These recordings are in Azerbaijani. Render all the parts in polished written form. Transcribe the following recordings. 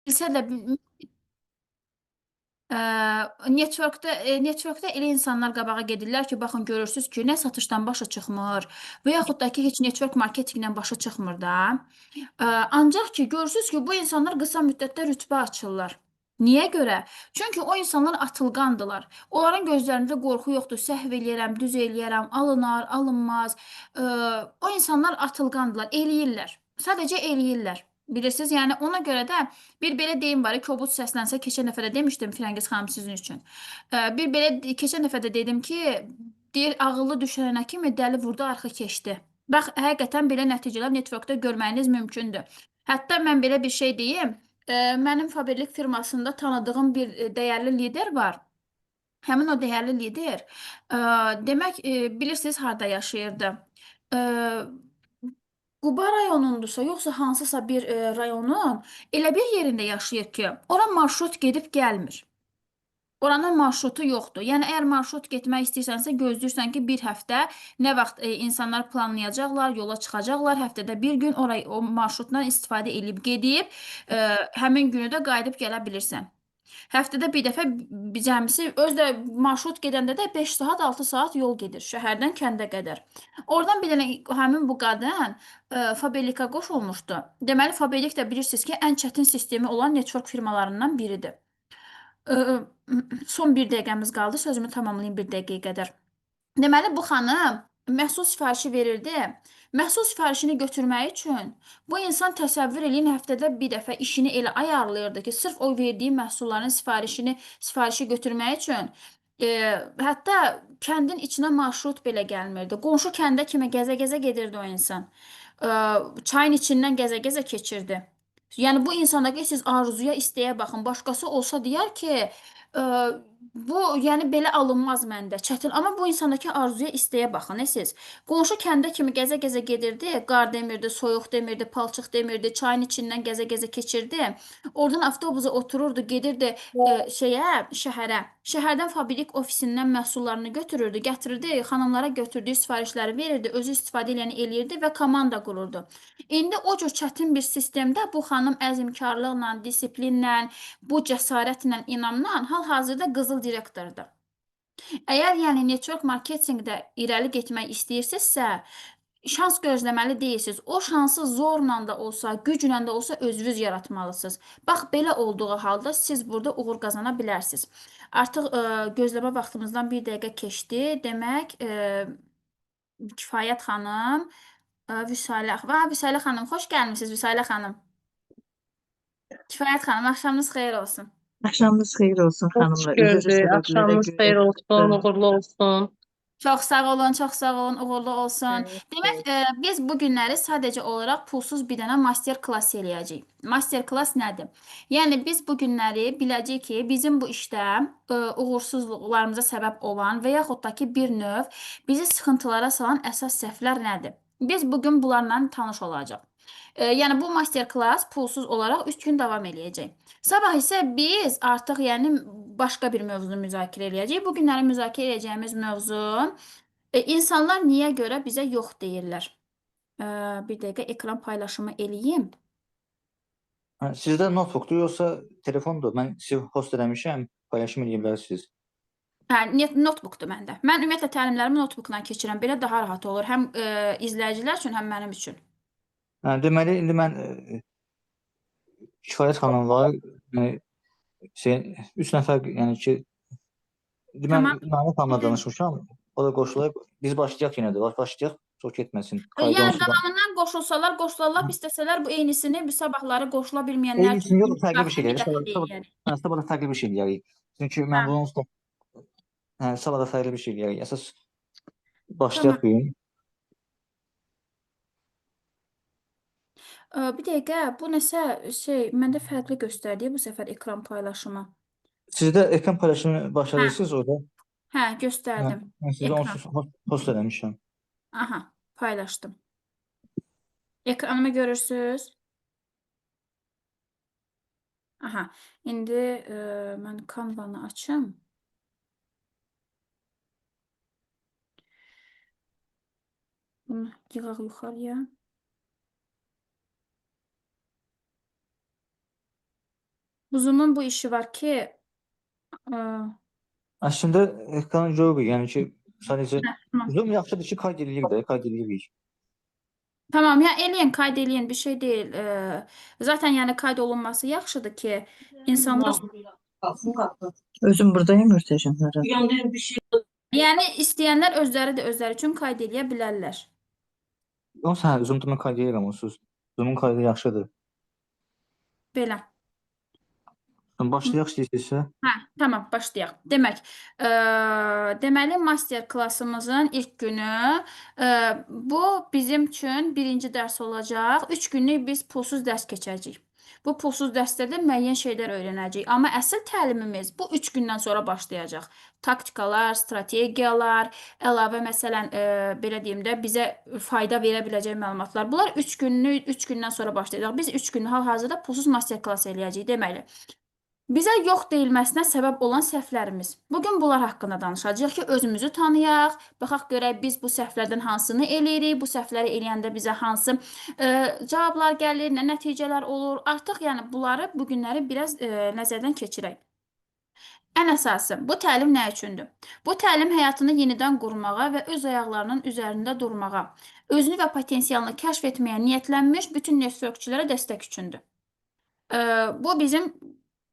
bilsə də networkda elə insanlar qabağa gedirlər ki, baxın görürsüz ki, nə satışdan başa çıxmır və yaxud da ki, heç network marketinqdən başa çıxmır da. Ancaq ki, görürsüz ki, bu insanlar qısa müddətdə rütbə açırlar. Niyə görə? Çünki o insanlar atılqandılar. Onların gözlərində qorxu yoxdur. Səhv eləyərəm, düz eləyərəm, alınar, alınmaz. Ə, O insanlar atılqandılar, eləyirlər. Sadəcə eləyirlər. Bilirsiniz, yəni ona görə də bir belə deyim var, kobud səslənsə keçən dəfə də demişdim Firəngiz xanım sizin üçün. Bir belə keçən dəfə də dedim ki, deyir ağıllı düşənə kimi dəli vurdu, arxa keçdi. Bax, həqiqətən belə nəticələr networkda görməyiniz mümkündür. Hətta mən belə bir şey deyim, mənim Faberlik firmasında tanıdığım bir dəyərli lider var. Həmin o dəyərli lider, demək, bilirsiniz harda yaşayırdı? E, Quba rayonundursa, yoxsa hansısa bir rayonun elə bir yerində yaşayır ki, ora marşrut gedib gəlmir. Oranın marşrutu yoxdur. Yəni, əgər marşrut getmək istəyirsənsə, gözləyirsən ki, bir həftə nə vaxt insanlar planlayacaqlar, yola çıxacaqlar, həftədə bir gün orayı o marşrutdan istifadə edib gedib, həmin günü də qayıdıb gələ bilirsən. Həftədə bir dəfə cəmsi öz də marşrut gedəndə də 5 saat, 6 saat yol gedir şəhərdən kəndə qədər. Oradan bir dənə həmin bu qadın Faberlikə qoşulmuşdu. Deməli Faberlik də bilirsiniz ki, ən çətin sistemi olan network firmalarından biridir. Ə, Son bir dəqiqəmiz qaldı. Sözümü tamamlayayım bir dəqiqəyə qədər. Deməli, bu xanım məhsul sifarişi verirdi. Məhsul sifarişini götürmək üçün bu insan təsəvvür eləyin həftədə bir dəfə işini elə ayarlayırdı ki, sırf o verdiyi məhsulların sifarişi götürmək üçün hətta kəndin içinə marşrut belə gəlmirdi. Qonşu kəndə kimi gəzə-gəzə gedirdi o insan. E, Çayın içindən gəzə-gəzə keçirdi. Yəni bu insandakı siz arzuya, istəyə baxın. Başqası olsa deyər ki, e, bu yəni belə alınmaz məndə, çətin. Amma bu insandakı arzuya, istəyə baxın, siz. Qonşu kəndə kimi gəzə-gəzə gedirdi, qar demirdi, soyuq demirdi, palçıq demirdi, çayın içindən gəzə-gəzə keçirdi. Oradan avtobusa otururdu, gedirdi şəhərə. Şəhərdən fabrik ofisindən məhsullarını götürürdü, gətirirdi, xanımlara götürdüyü sifarişləri verirdi, özü istifadə edəni eləyirdi və komanda qururdu. İndi o cür çətin bir sistemdə bu xanım əzmkarlıqla, disiplinlə, bu cəsarətlə, inamla hal-hazırda qızıl direktordur. Əgər yəni network marketinqdə irəli getmək istəyirsinizsə, şans gözləməli deyilsiniz. O şansı zorla da olsa, güclə də olsa özünüz yaratmalısınız. Bax belə olduğu halda siz burada uğur qazana bilərsiniz. Artıq gözləmə vaxtımızdan bir dəqiqə keçdi. Demək, Kifayət xanım, Vüsalə xanım, xoş gəlmisiniz Vüsalə xanım. Kifayət xanım, axşamınız xeyir olsun. Axşamınız xeyir olsun Hoş xanımlar. Üzr gördük. səbəblərə Akşamınız görə xeyir olsun, uğurlu olsun. Çox sağ olun, çox sağ olun, uğurlu olsun. sənə Demək, biz bu günləri sadəcə olaraq pulsuz bir dənə master klass eləyəcəyik. Master klass nədir? Yəni biz bu günləri biləcəyik ki, bizim bu işdə uğursuzluqlarımıza səbəb olan və yaxud da ki bir növ bizi sıxıntılara salan əsas səhvlər nədir? Biz bu gün bunlarla tanış olacağıq. Yəni bu master klass pulsuz olaraq 3 gün davam eləyəcək. Sabah isə biz artıq yəni başqa bir mövzunu müzakirə eləyəcəyik. Bu günləri müzakirə edəcəyimiz mövzu insanlar niyə görə bizə yox deyirlər? Bir dəqiqə ekran paylaşımı eləyim. Sizdə notebookdur yoxsa telefondur? Mən sizi host eləmişəm, paylaşım edə bilərsiniz. Hə, notebookdur məndə. Mən ümumiyyətlə təlimlərimi notebookla keçirəm. Belə daha rahat olur. Həm izləyicilər üçün, həm mənim üçün. Deməli, indi mən Kifayət xanım var, yəni 3 nəfər, yəni ki, mən Tamam. Namiq xanımla danışmışam, o da qoşulub. Biz başlayaq yenə də, başlayaq, çox getməsin. Yəni davamından qoşularlar, istəsələr bu eynisini bir sabahları qoşula bilməyənlər Eynisini yox, üçün fərqli bir şey bir dəfə eləyək. deyək. Sabah da fərqli bir şey eləyək. Çünki Hə, mən bunun üstə sabah da fərqli bir şey eləyək. Əsas tamam. başlayaq bu gün. Bir dəqiqə, bu nəsə məndə fərqli göstərdi bu səfər ekran paylaşımı. Sizdə ekran paylaşımını Hə, başladınız orada. hə, göstərdim. Mən sizdə Ekran. onsuz host eləmişəm. Aha, paylaşdım. Ekranımı görürsüz? Aha, indi mən Canva-nı açım. Bunu yığaq yuxarıya. Zoom'un bu işi var ki, ə, Əslində ekran görürük, yəni ki, sadəcə tamam. Zoom yaxşıdır ki, kayd edirik də, kayd edirik. Tamam, ya eləyin, kayd eləyin, bir şey deyil. Zaten yəni kayd olunması yaxşıdır ki, insanlar, Özüm buradayım Ürtəcəm hər an. yəni istəyənlər özləri də özləri üçün kayd eləyə bilərlər. Yoxsa hə, Zoom-da mən kayd edirəm onsuz. Zoom-un kaydı yaxşıdır. Belə. Başlayaq istəyirsinizsə. Hə, tamam, başlayaq. Deməli, master klassımızın ilk günü, bu bizim üçün birinci dərs olacaq. 3 günlük biz pulsuz dərs keçəcəyik. Bu pulsuz dərslərdə müəyyən şeylər öyrənəcəyik. Amma əsl təlimimiz bu 3 gündən sonra başlayacaq. Taktikalar, strategiyalar, əlavə məsələn, belə deyim də, bizə fayda verə biləcək məlumatlar. Bunlar 3 günlük, 3 gündən sonra başlayacaq. Biz 3 günlük hal-hazırda pulsuz master klass eləyəcəyik. Deməli, bizə yox deyilməsinə səbəb olan səhvlərimiz. Bugün bunlar haqqında danışacağıq ki, özümüzü tanıyaq, baxaq görək biz bu səhvlərdən hansını eləyirik, bu səhvləri eləyəndə bizə hansı cavablar gəlir, nə nəticələr olur. Artıq yəni bunları, bu günləri biraz nəzərdən keçirək. Ən əsası, bu təlim nə üçündür? Bu təlim həyatını yenidən qurmağa və öz ayaqlarının üzərində durmağa, özünü və potensialını kəşf etməyə niyyətlənmiş bütün networkçilərə dəstək üçündür. Bu bizim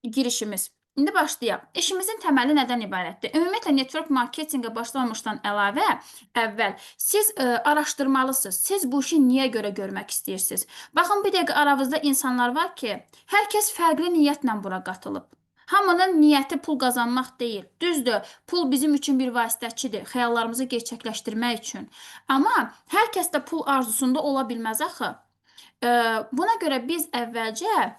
girişimiz. İndi başlayaq. İşimizin təməli nədən ibarətdir? Ümumiyyətlə, network marketinqə başlamışdan əvvəl siz araşdırmalısınız. Siz bu işi niyə görə görmək istəyirsiniz? Baxın, bir dəqiqə aranızda insanlar var ki, hər kəs fərqli niyyətlə bura qatılıb. Hamının niyyəti pul qazanmaq deyil. Düzdür, pul bizim üçün bir vasitəçidir, xəyallarımızı gerçəkləşdirmək üçün. Amma hər kəs də pul arzusunda ola bilməz axı. Buna görə biz əvvəlcə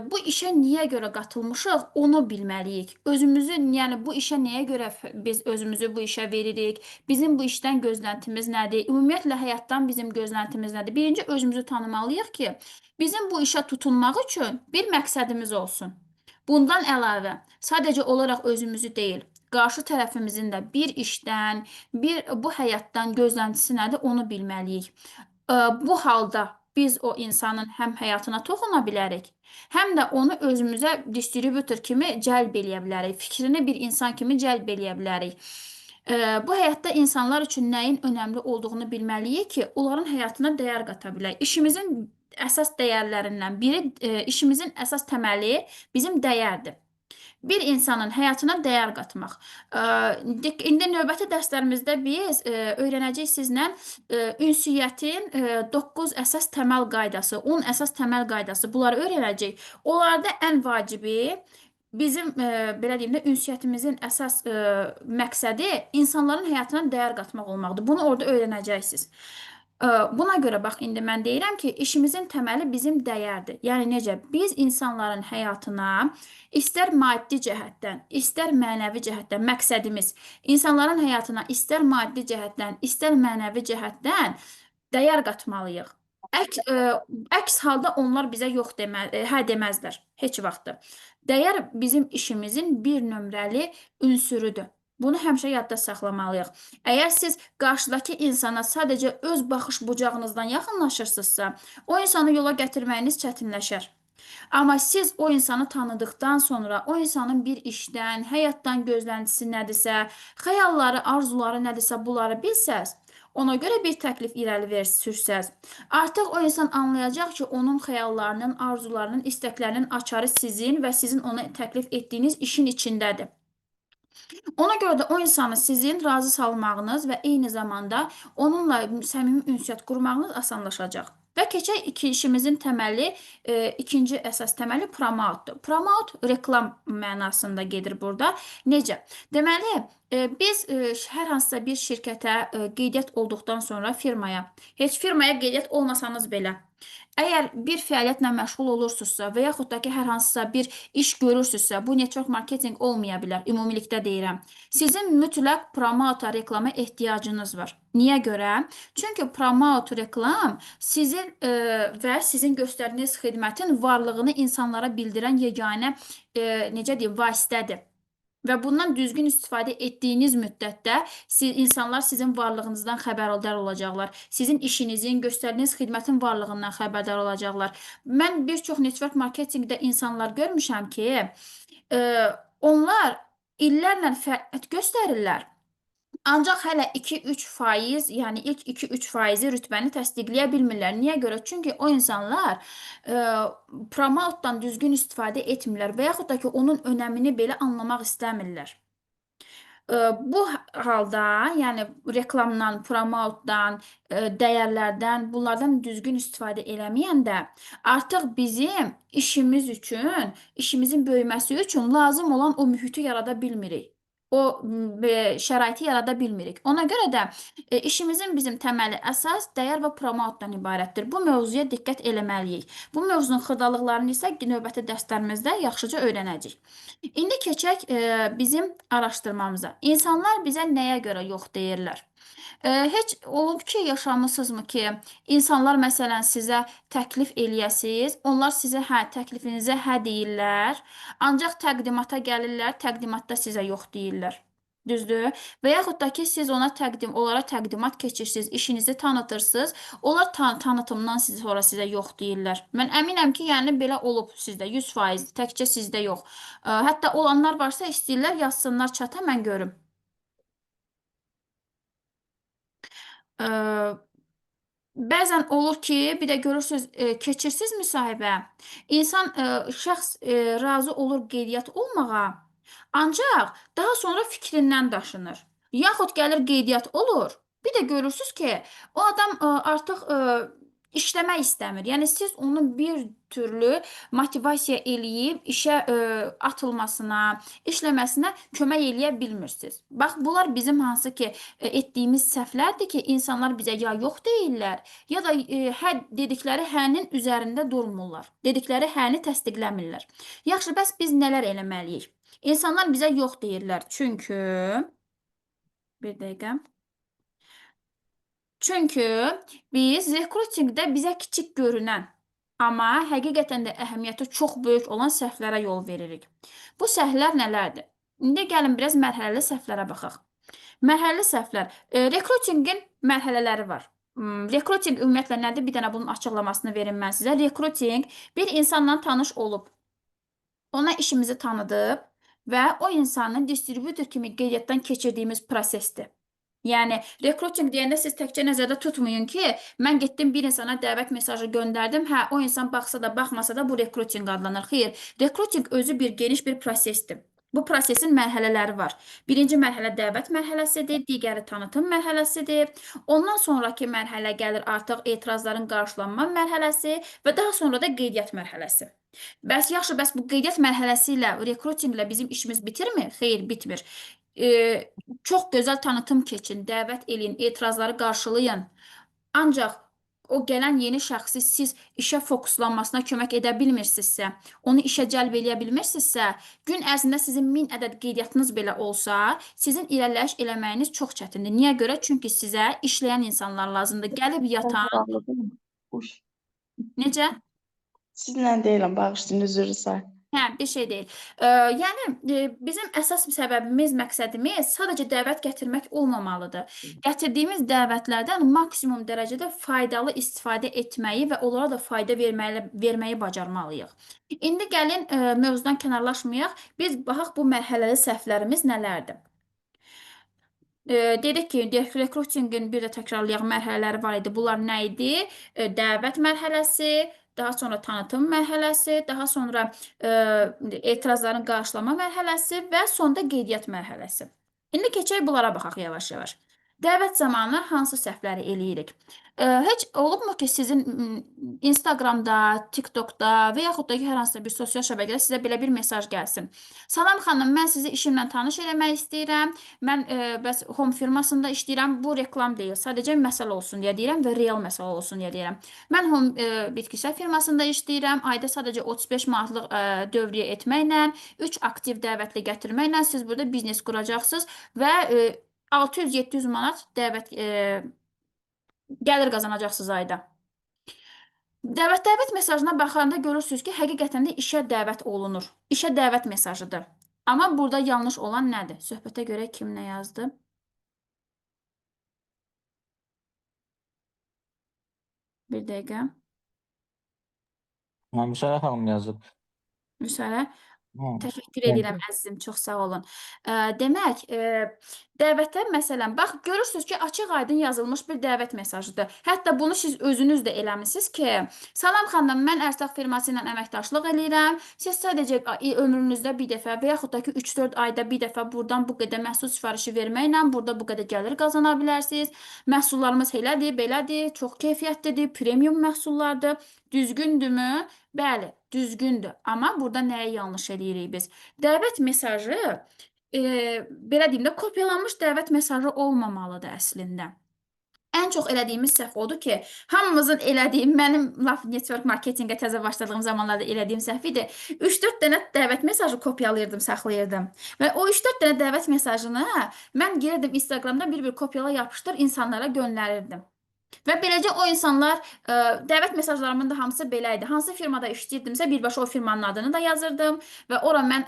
bu işə niyə görə qatılmışıq, onu bilməliyik. Özümüzü, yəni bu işə nəyə görə biz özümüzü bu işə veririk? Bizim bu işdən gözləntimiz nədir? Ümumiyyətlə həyatdan bizim gözləntimiz nədir? Birinci özümüzü tanımalıyıq ki, bizim bu işə tutunmaq üçün bir məqsədimiz olsun. Bundan əlavə, sadəcə olaraq özümüzü deyil, qarşı tərəfimizin də bir işdən, bu həyatdan gözləntisi nədir, onu bilməliyik. Bu halda biz o insanın həm həyatına toxuna bilərik, həm də onu özümüzə distributor kimi cəlb eləyə bilərik, fikrini bir insan kimi cəlb eləyə bilərik. Bu həyatda insanlar üçün nəyin önəmli olduğunu bilməliyik ki, onların həyatına dəyər qata bilək. İşimizin əsas dəyərlərindən biri, işimizin əsas təməli bizim dəyərdir. Bir insanın həyatına dəyər qatmaq. İndi növbəti dərslərimizdə biz öyrənəcəyik sizlə ünsiyyətin 9 əsas təməl qaydası, 10 əsas təməl qaydası, bunları öyrənəcəyik. Onlarda ən vacibi bizim belə deyim də ünsiyyətimizin əsas məqsədi insanların həyatına dəyər qatmaq olmaqdır. Bunu orada öyrənəcəksiniz. Buna görə bax, indi mən deyirəm ki, işimizin təməli bizim dəyərdir. Yəni necə? Biz insanların həyatına istər maddi cəhətdən, istər mənəvi cəhətdən, məqsədimiz insanların həyatına istər maddi cəhətdən, istər mənəvi cəhətdən dəyər qatmalıyıq. Əks halda onlar bizə yox hə deməzlər heç vaxtı. Dəyər bizim işimizin bir nömrəli ünsürüdür. Bunu həmişə yadda saxlamalıyıq. Əgər siz qarşıdakı insana sadəcə öz baxış bucağınızdan yaxınlaşırsınızsa, o insanı yola gətirməyiniz çətinləşər. Amma siz o insanı tanıdıqdan sonra, o insanın bir işdən, həyatdan gözləntisi nədirsə, xəyalları, arzuları nədirsə, bunları bilsəz, ona görə bir təklif irəli sürsəz, artıq o insan anlayacaq ki, onun xəyallarının, arzularının, istəklərinin açarı sizin və sizin ona təklif etdiyiniz işin içindədir. Ona görə də o insanı sizin razı salmağınız və eyni zamanda onunla səmimi ünsiyyət qurmağınız asanlaşacaq. Və keçək işimizin təməli, ikinci əsas təməli promoutdur. Promout reklam mənasında gedir burada. Necə? Deməli, biz hər hansısa bir şirkətə qeydiyyat olduqdan sonra heç firmaya qeydiyyat olmasanız belə, əgər bir fəaliyyətlə məşğul olursunuzsa və yaxud da ki, hər hansısa bir iş görürsünüzsə, bu network marketing olmaya bilər, ümumilikdə deyirəm. Sizin mütləq promouta reklama ehtiyacınız var. Niyə görə? Çünki promout reklam sizin və sizin göstərdiyiniz xidmətin varlığını insanlara bildirən yeganə, necə deyim, vasitədir. və bundan düzgün istifadə etdiyiniz müddətdə insanlar sizin varlığınızdan xəbərdar olacaqlar. Sizin işinizin, göstərdiyiniz xidmətin varlığından xəbərdar olacaqlar. Mən bir çox network marketinqdə insanlar görmüşəm ki, onlar illərlə fəaliyyət göstərirlər. Ancaq hələ 2-3%, yəni ilk 2-3% rütbəni təsdiqləyə bilmirlər. Niyə görə? Çünki o insanlar promoutdan düzgün istifadə etmirlər və yaxud da ki, onun önəmini belə anlamaq istəmirlər. Bu halda, yəni reklamdan, promoutdan, dəyərlərdən, bunlardan düzgün istifadə eləməyəndə artıq bizim işimiz üçün, işimizin böyüməsi üçün lazım olan o mühiti yarada bilmirik. O şəraiti yarada bilmirik. Ona görə də işimizin bizim təməli əsas dəyər və promoutdan ibarətdir. Bu mövzuya diqqət eləməliyik. Bu mövzunun xırdalıqlarını isə növbəti dərslərimizdə yaxşıca öyrənəcəyik. İndi keçək bizim araşdırmamıza. İnsanlar bizə nəyə görə yox deyirlər? Heç olub ki, yaşamısınızmı ki, insanlar məsələn sizə təklif eləyəsiz, onlar sizə təklifinizə hə deyirlər, ancaq təqdimata gəlirlər, təqdimatda sizə yox deyirlər. Düzdür? Və yaxud da ki, siz onlara təqdimat keçirsiniz, işinizi tanıtırsınız, onlar tanıtımdan sonra sizə yox deyirlər. Mən əminəm ki, yəni belə olub sizdə 100%, təkcə sizdə yox. Hətta olanlar varsa istəyirlər yazsınlar çata, mən görüm. Bəzən olur ki, bir də görürsünüz, keçirsiniz müsahibə, şəxs razı olur qeydiyyat olmağa, ancaq daha sonra fikrindən daşınır. Yaxud gəlir qeydiyyat olur, bir də görürsünüz ki, o adam artıq işləmək istəmir. Yəni siz onun bir türlü motivasiya eləyib işə atılmasına, işləməsinə kömək eləyə bilmirsiniz. Bax, bunlar bizim hansı ki, etdiyimiz səhvlərdir ki, insanlar bizə ya yox deyirlər, ya da dedikləri hənin üzərində durmurlar. Dedikləri həni təsdiqləmirlər. Yaxşı, bəs biz nələr eləməliyik? İnsanlar bizə yox deyirlər. Çünki bir dəqiqə. Çünki biz rekrutinqdə bizə kiçik görünən, amma həqiqətən də əhəmiyyəti çox böyük olan səhvlərə yol veririk. Bu səhvlər nələrdir? İndi gəlin biraz mərhələli səhvlərə baxaq. Mərhələli səhvlər. Rekrutinqin mərhələləri var. Rekrutinq ümumiyyətlə nədir? Bir dənə bunun açıqlamasını verim mən sizə. Rekrutinq bir insanla tanış olub, ona işimizi tanıdıb və o insanı distributor kimi qeydiyyatdan keçirdiyimiz prosesdir. Yəni, rekrutinq deyəndə siz təkcə nəzərdə tutmayın ki, mən getdim bir insana dəvət mesajı göndərdim, o insan baxsa da, baxmasa da bu rekrutinq adlanır. Xeyr, rekrutinq özü bir geniş bir prosesdir. Bu prosesin mərhələləri var. Birinci mərhələ dəvət mərhələsidir, digəri tanıtım mərhələsidir. Ondan sonraki mərhələ gəlir artıq etirazların qarşılanma mərhələsi və daha sonra da qeydiyyat mərhələsi. Bəs bu qeydiyyat mərhələsi ilə, rekrutinqlə bizim işimiz bitirmi? Xeyr, bitmir. Çox gözəl tanıtım keçin, dəvət eləyin, etirazları qarşılayın. Ancaq o gələn yeni şəxsi siz işə fokuslanmasına kömək edə bilmirsinizsə, onu işə cəlb eləyə bilmirsinizsə, gün ərzində sizin 1000 ədəd qeydiyyatınız belə olsa, sizin irəliləyiş eləməyiniz çox çətindir. Niyə görə? Çünki sizə işləyən insanlar lazımdır. Gəlib yatan... Necə? Sizlə deyiləm, bağışlayın, üzr istəyirəm. Bir şey deyil. Yəni, bizim əsas səbəbimiz, məqsədimiz sadəcə dəvət gətirmək olmamalıdır. Gətirdiyimiz dəvətlərdən maksimum dərəcədə faydalı istifadə etməyi və onlara da fayda verməyi bacarmalıyıq. İndi gəlin, mövzudan kənarlaşmayaq. Biz baxaq bu mərhələli səhvlərimiz nələrdir? Dedik ki, rekrutinqin bir də təkrarlayaq mərhələləri var idi. Bunlar nə idi? Dəvət mərhələsi, daha sonra tanıtım mərhələsi, daha sonra etirazların qarşılama mərhələsi və sonda qeydiyyat mərhələsi. İndi keçək bunlara baxaq yavaş-yavaş. Dəvət zamanı hansı səhvləri eləyirik? Heç olubmu ki, sizin Instagramda, TikTokda və yaxud da ki, hər hansısa bir sosial şəbəkədə sizə belə bir mesaj gəlsin. Salam xanım, mən sizi işimlə tanış eləmək istəyirəm. Mən bəs home firmasında işləyirəm. Bu reklam deyil. Sadəcə məsələ olsun deyə deyirəm və real məsələ olsun deyə deyirəm. Mən bitkisel firmasında işləyirəm. Ayda sadəcə 35 manatlıq dövriyyə etməklə, 3 aktiv dəvətli gətirməklə siz burada biznes quracaqsınız və 600-700 manat gəlir qazanacaqsınız ayda. Dəvət mesajına baxanda görürsünüz ki, həqiqətən də işə dəvət olunur. İşə dəvət mesajıdır. Amma burada yanlış olan nədir? Söhbətə görə kim nə yazdı? Bir dəqiqə. Müsərrə xanım yazıb. Müsərrə. Hı. Təşəkkür Yəni, edirəm əzizim, çox sağ olun. Demək, dəvətlər məsələn, bax görürsüz ki, açıq-aydın yazılmış bir dəvət mesajıdır. Hətta bunu siz özünüz də eləmisiniz ki, salam xanım, mən ərzaq firması ilə əməkdaşlıq eləyirəm. Siz sadəcə ömrünüzdə bir dəfə və yaxud da ki 3-4 ayda bir dəfə buradan bu qədər məhsul sifarişi verməklə burada bu qədər gəlir qazana bilərsiniz. Məhsullarımız elədir, belədir, çox keyfiyyətlidir, premium məhsullardır. Düzgündürmü? Bəli, düzgündür. Amma burada nəyi yanlış eləyirik biz? Dəvət mesajı, belə deyim də, kopyalanmış dəvət mesajı olmamalıdır əslində. Ən çox elədiyimiz səhv odur ki, hamımızın elədiyi, mənim laf network marketinqə təzə başladığım zamanlarda elədiyim səhv idi. 3-4 dənə dəvət mesajı kopyalayırdım, saxlayırdım. Və o 3-4 dənə dəvət mesajını mən girirdim Instagramda bir-bir kopyala yapışdır, insanlara göndərirdim. Və beləcə o insanlar, dəvət mesajlarımın da hamısı belə idi. Hansı firmada işləyirdimsə, birbaşa o firmanın adını da yazırdım və ora mən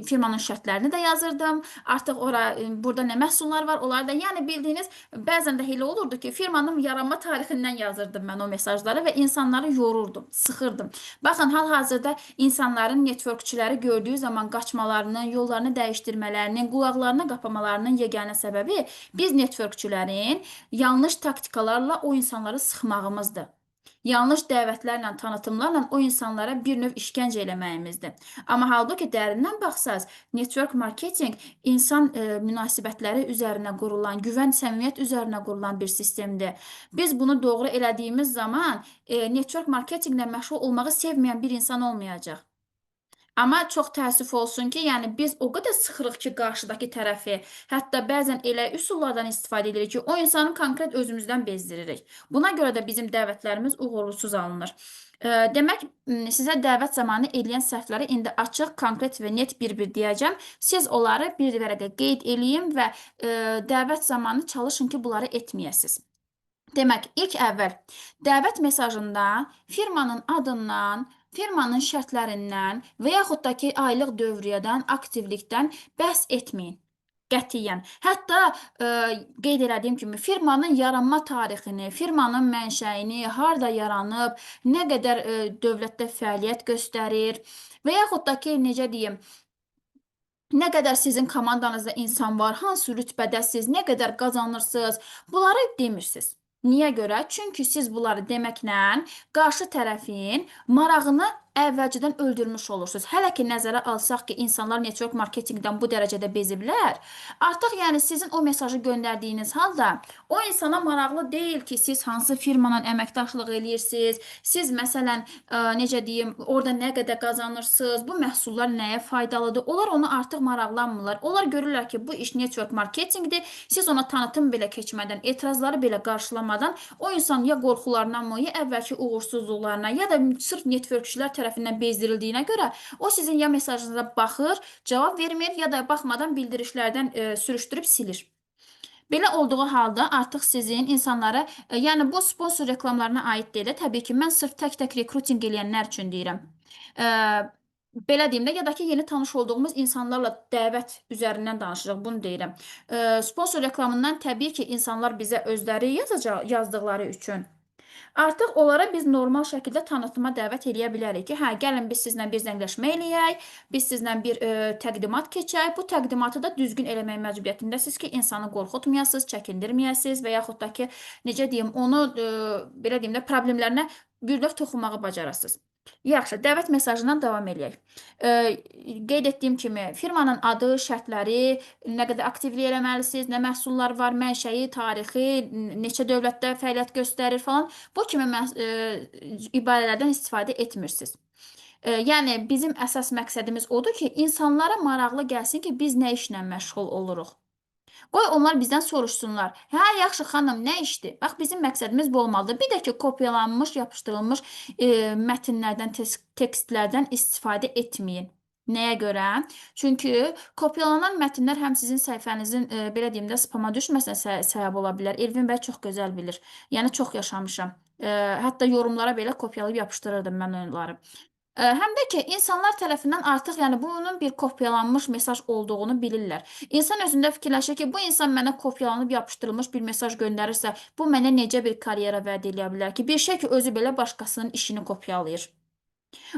firmanın şərtlərini də yazırdım. Artıq ora burada nə məhsullar var, onlar da. Yəni bildiyiniz, bəzən də elə olurdu ki, firmanın yaranma tarixindən yazırdım mən o mesajları və insanları yorurdum, sıxırdım. Baxın, hal-hazırda insanların networkçiləri gördüyü zaman qaçmalarının, yollarını dəyişdirmələrinin, qulaqlarını qapamalarının yeganə səbəbi biz networkçilərin yanlış taktikalarla o insanları sıxmağımızdır. Yanlış dəvətlərlə, tanıtımlarla o insanlara bir növ işgəncə eləməyimizdir. Amma halbuki dərindən baxsaz, network marketing insan münasibətləri üzərinə qurulan, güvən, səmimiyyət üzərinə qurulan bir sistemdir. Biz bunu doğru elədiyimiz zaman network marketinqlə məşğul olmağı sevməyən bir insan olmayacaq. Amma çox təəssüf olsun ki, yəni biz o qədər sıxırıq ki, qarşıdakı tərəfi, hətta bəzən elə üsullardan istifadə edirik ki, o insanı konkret özümüzdən bezdiririk. Buna görə də bizim dəvətlərimiz uğursuz alınır. Demək, sizə dəvət zamanı edilən səhvləri indi açıq, konkret və net bir-bir deyəcəm. Siz onları bir vərəqə qeyd eləyin və dəvət zamanı çalışın ki, bunları etməyəsiniz. Demək, ilk əvvəl dəvət mesajında firmanın adından, firmanın şərtlərindən və yaxud da ki, aylıq dövriyyədən, aktivlikdən bəhs etməyin. Qətiyyən. Hətta qeyd elədiyim kimi firmanın yaranma tarixini, firmanın mənşəyini, harda yaranıb, nə qədər dövlətdə fəaliyyət göstərir və yaxud da ki, necə deyim, nə qədər sizin komandanızda insan var, hansı rütbədəsiz, nə qədər qazanırsınız, bunları demirsiniz. Niyə görə? Çünki siz bunları deməklə qarşı tərəfin marağını əvvəlcədən öldürmüş olursunuz. Hələ ki, nəzərə alsaq ki, insanlar network marketingdən bu dərəcədə beziblər, artıq yəni sizin o mesajı göndərdiyiniz halda o insana maraqlı deyil ki, siz hansı firmanla əməkdaşlıq eləyirsiniz, siz məsələn, necə deyim, orada nə qədər qazanırsınız, bu məhsullar nəyə faydalıdır, onlar onu artıq maraqlanmırlar. Onlar görürlər ki, bu iş network marketingdir, siz ona tanıtım belə keçmədən, etirazları belə qarşılamadan o insan ya qorxularından mı, ya əvvəlki uğursuzluqlarına, ya da sırf networkçilər tərəfindən bezdirildiyinə görə o sizin ya mesajınıza baxır, cavab vermir, ya da baxmadan bildirişlərdən sürüşdürüb silir. Belə olduğu halda artıq sizin insanlara, yəni bu sponsor reklamlarına aid deyil. Təbii ki, mən sırf tək-tək rekruting eləyənlər üçün deyirəm. Belə deyim də, ya da ki, yeni tanış olduğumuz insanlarla dəvət üzərindən danışacaq, bunu deyirəm. Sponsor reklamından təbii ki, insanlar bizə özləri yazdıqları üçün artıq onlara biz normal şəkildə tanıtıma dəvət eləyə bilərik ki, hə, gəlin biz sizlə bir zəngləşmə eləyək, biz sizlə bir təqdimat keçək. Bu təqdimatı da düzgün eləmək məcburiyyətindəsiz ki, insanı qorxutmayasınız, çəkindirməyəsiniz və yaxud da ki, necə deyim, onu belə deyim də, problemlərinə bir növ toxunmağı bacarasınız. Yaxşı, dəvət mesajından davam eləyək. Qeyd etdiyim kimi, firmanın adı, şərtləri, nə qədər aktivlik eləməlisiniz, nə məhsullar var, mənşəyi, tarixi, neçə dövlətdə fəaliyyət göstərir falan, bu kimi ibarələrdən istifadə etmirsiniz. Yəni, bizim əsas məqsədimiz odur ki, insanlara maraqlı gəlsin ki, biz nə işlə məşğul oluruq. Qoy onlar bizdən soruşsunlar. Hə, yaxşı xanım, nə işdir? Bax, bizim məqsədimiz bu olmalıdır. Bir də ki, kopyalanmış, yapışdırılmış mətnlərdən, tekstlərdən istifadə etməyin. Nəyə görə? Çünki kopyalanan mətnlər həm sizin səhifənizin, belə deyim də, spama düşməsinə səbəb ola bilər. Elvin bəy çox gözəl bilir. Yəni, çox yaşamışam. Hətta yorumlara belə kopyalayıb yapışdırırdım mən onları. Həm də ki, insanlar tərəfindən artıq yəni bunun bir kopyalanmış mesaj olduğunu bilirlər. İnsan özündə fikirləşir ki, bu insan mənə kopyalanıb yapışdırılmış bir mesaj göndərirsə, bu mənə necə bir karyera vəd edə bilər ki, bir şey ki, özü belə başqasının işini kopyalayır.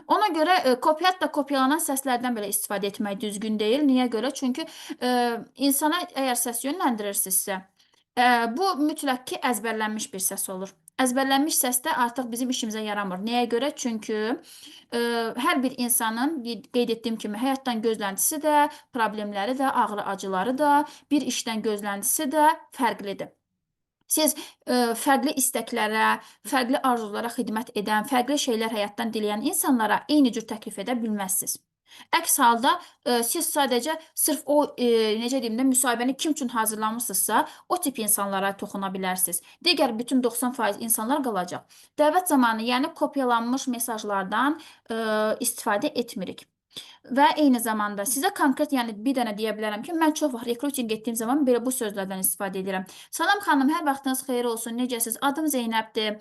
Ona görə hətta kopyalanan səslərdən belə istifadə etmək düzgün deyil. Niyə görə? Çünki insana əgər səs yönləndirirsinizsə, bu mütləq ki, əzbərlənmiş bir səs olur. Əzbərlənmiş səs də artıq bizim işimizə yaramır. Nəyə görə? Çünki hər bir insanın qeyd etdiyim kimi həyatdan gözləntisi də, problemləri də, ağrı-acıları da, bir işdən gözləntisi də fərqlidir. Siz fərqli istəklərə, fərqli arzulara xidmət edən, fərqli şeylər həyatdan diləyən insanlara eyni cür təklif edə bilməzsiniz. Əks halda siz sadəcə sırf o necə deyim də müsahibəni kim üçün hazırlamısınızsa, o tip insanlara toxuna bilərsiniz. Digər bütün 90% insanlar qalacaq. Dəvət zamanı, yəni kopyalanmış mesajlardan istifadə etmirik. Və eyni zamanda sizə konkret, yəni bir dənə deyə bilərəm ki, mən çox vaxt rekrutinq etdiyim zaman belə bu sözlərdən istifadə edirəm. Salam xanım, hər vaxtınız xeyir olsun, necəsiz? Adım Zeynəbdir.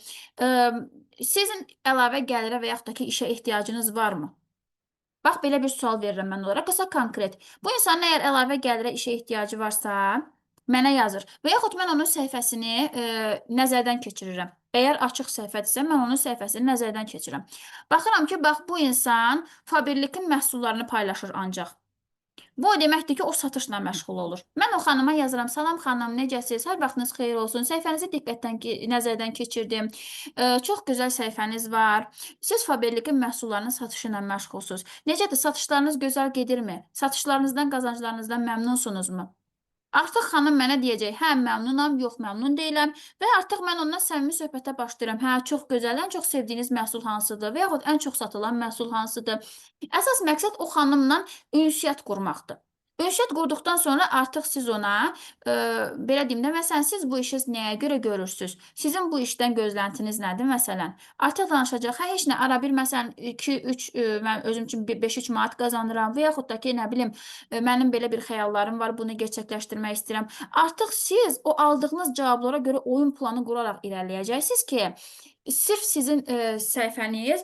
Sizin əlavə gəlirə və yaxud da ki, işə ehtiyacınız varmı? Bax, belə bir sual verirəm mən onlara. Qısa konkret. Bu insanın əgər əlavə gəlirə, işə ehtiyacı varsa, mənə yazır. Və yaxud mən onun səhifəsini nəzərdən keçirirəm. Əgər açıq səhifədirsə, mən onun səhifəsini nəzərdən keçirirəm. Baxıram ki, bax, bu insan Faberlikin məhsullarını paylaşır ancaq. Bu o deməkdir ki, o satışla məşğul olur. Mən o xanıma yazıram, salam xanım, necəsiz? Hər vaxtınız xeyir olsun. Səhifənizi diqqətdən nəzərdən keçirdim. Çox gözəl səhifəniz var. Siz Faberlikin məhsullarının satışı ilə məşğulsuz. Necədir? Satışlarınız gözəl gedirmi? Satışlarınızdan, qazanclarınızdan məmnunsunuzmu? Artıq xanım mənə deyəcək, hə, məmnunam, yox, məmnun deyiləm və artıq mən ondan səmimi söhbətə başlayıram. Hə, çox gözəl, ən çox sevdiyiniz məhsul hansıdır və yaxud ən çox satılan məhsul hansıdır? Əsas məqsəd o xanımla ünsiyyət qurmaqdır. Ünsiyyət qurduqdan sonra artıq siz ona, belə deyim də, məsələn, siz bu işi nəyə görə görürsünüz? Sizin bu işdən gözləntiniz nədir, məsələn? Artıq danışacaq, hə, heç nə, ara bir, məsələn, 2-3, mən özüm üçün 5-3 manat qazanıram və yaxud da ki, nə bilim, mənim belə bir xəyallarım var, bunu gerçəkləşdirmək istəyirəm. Artıq siz o aldığınız cavablara görə oyun planı quraraq irəliləyəcəksiniz ki, sırf sizin səhifəniz,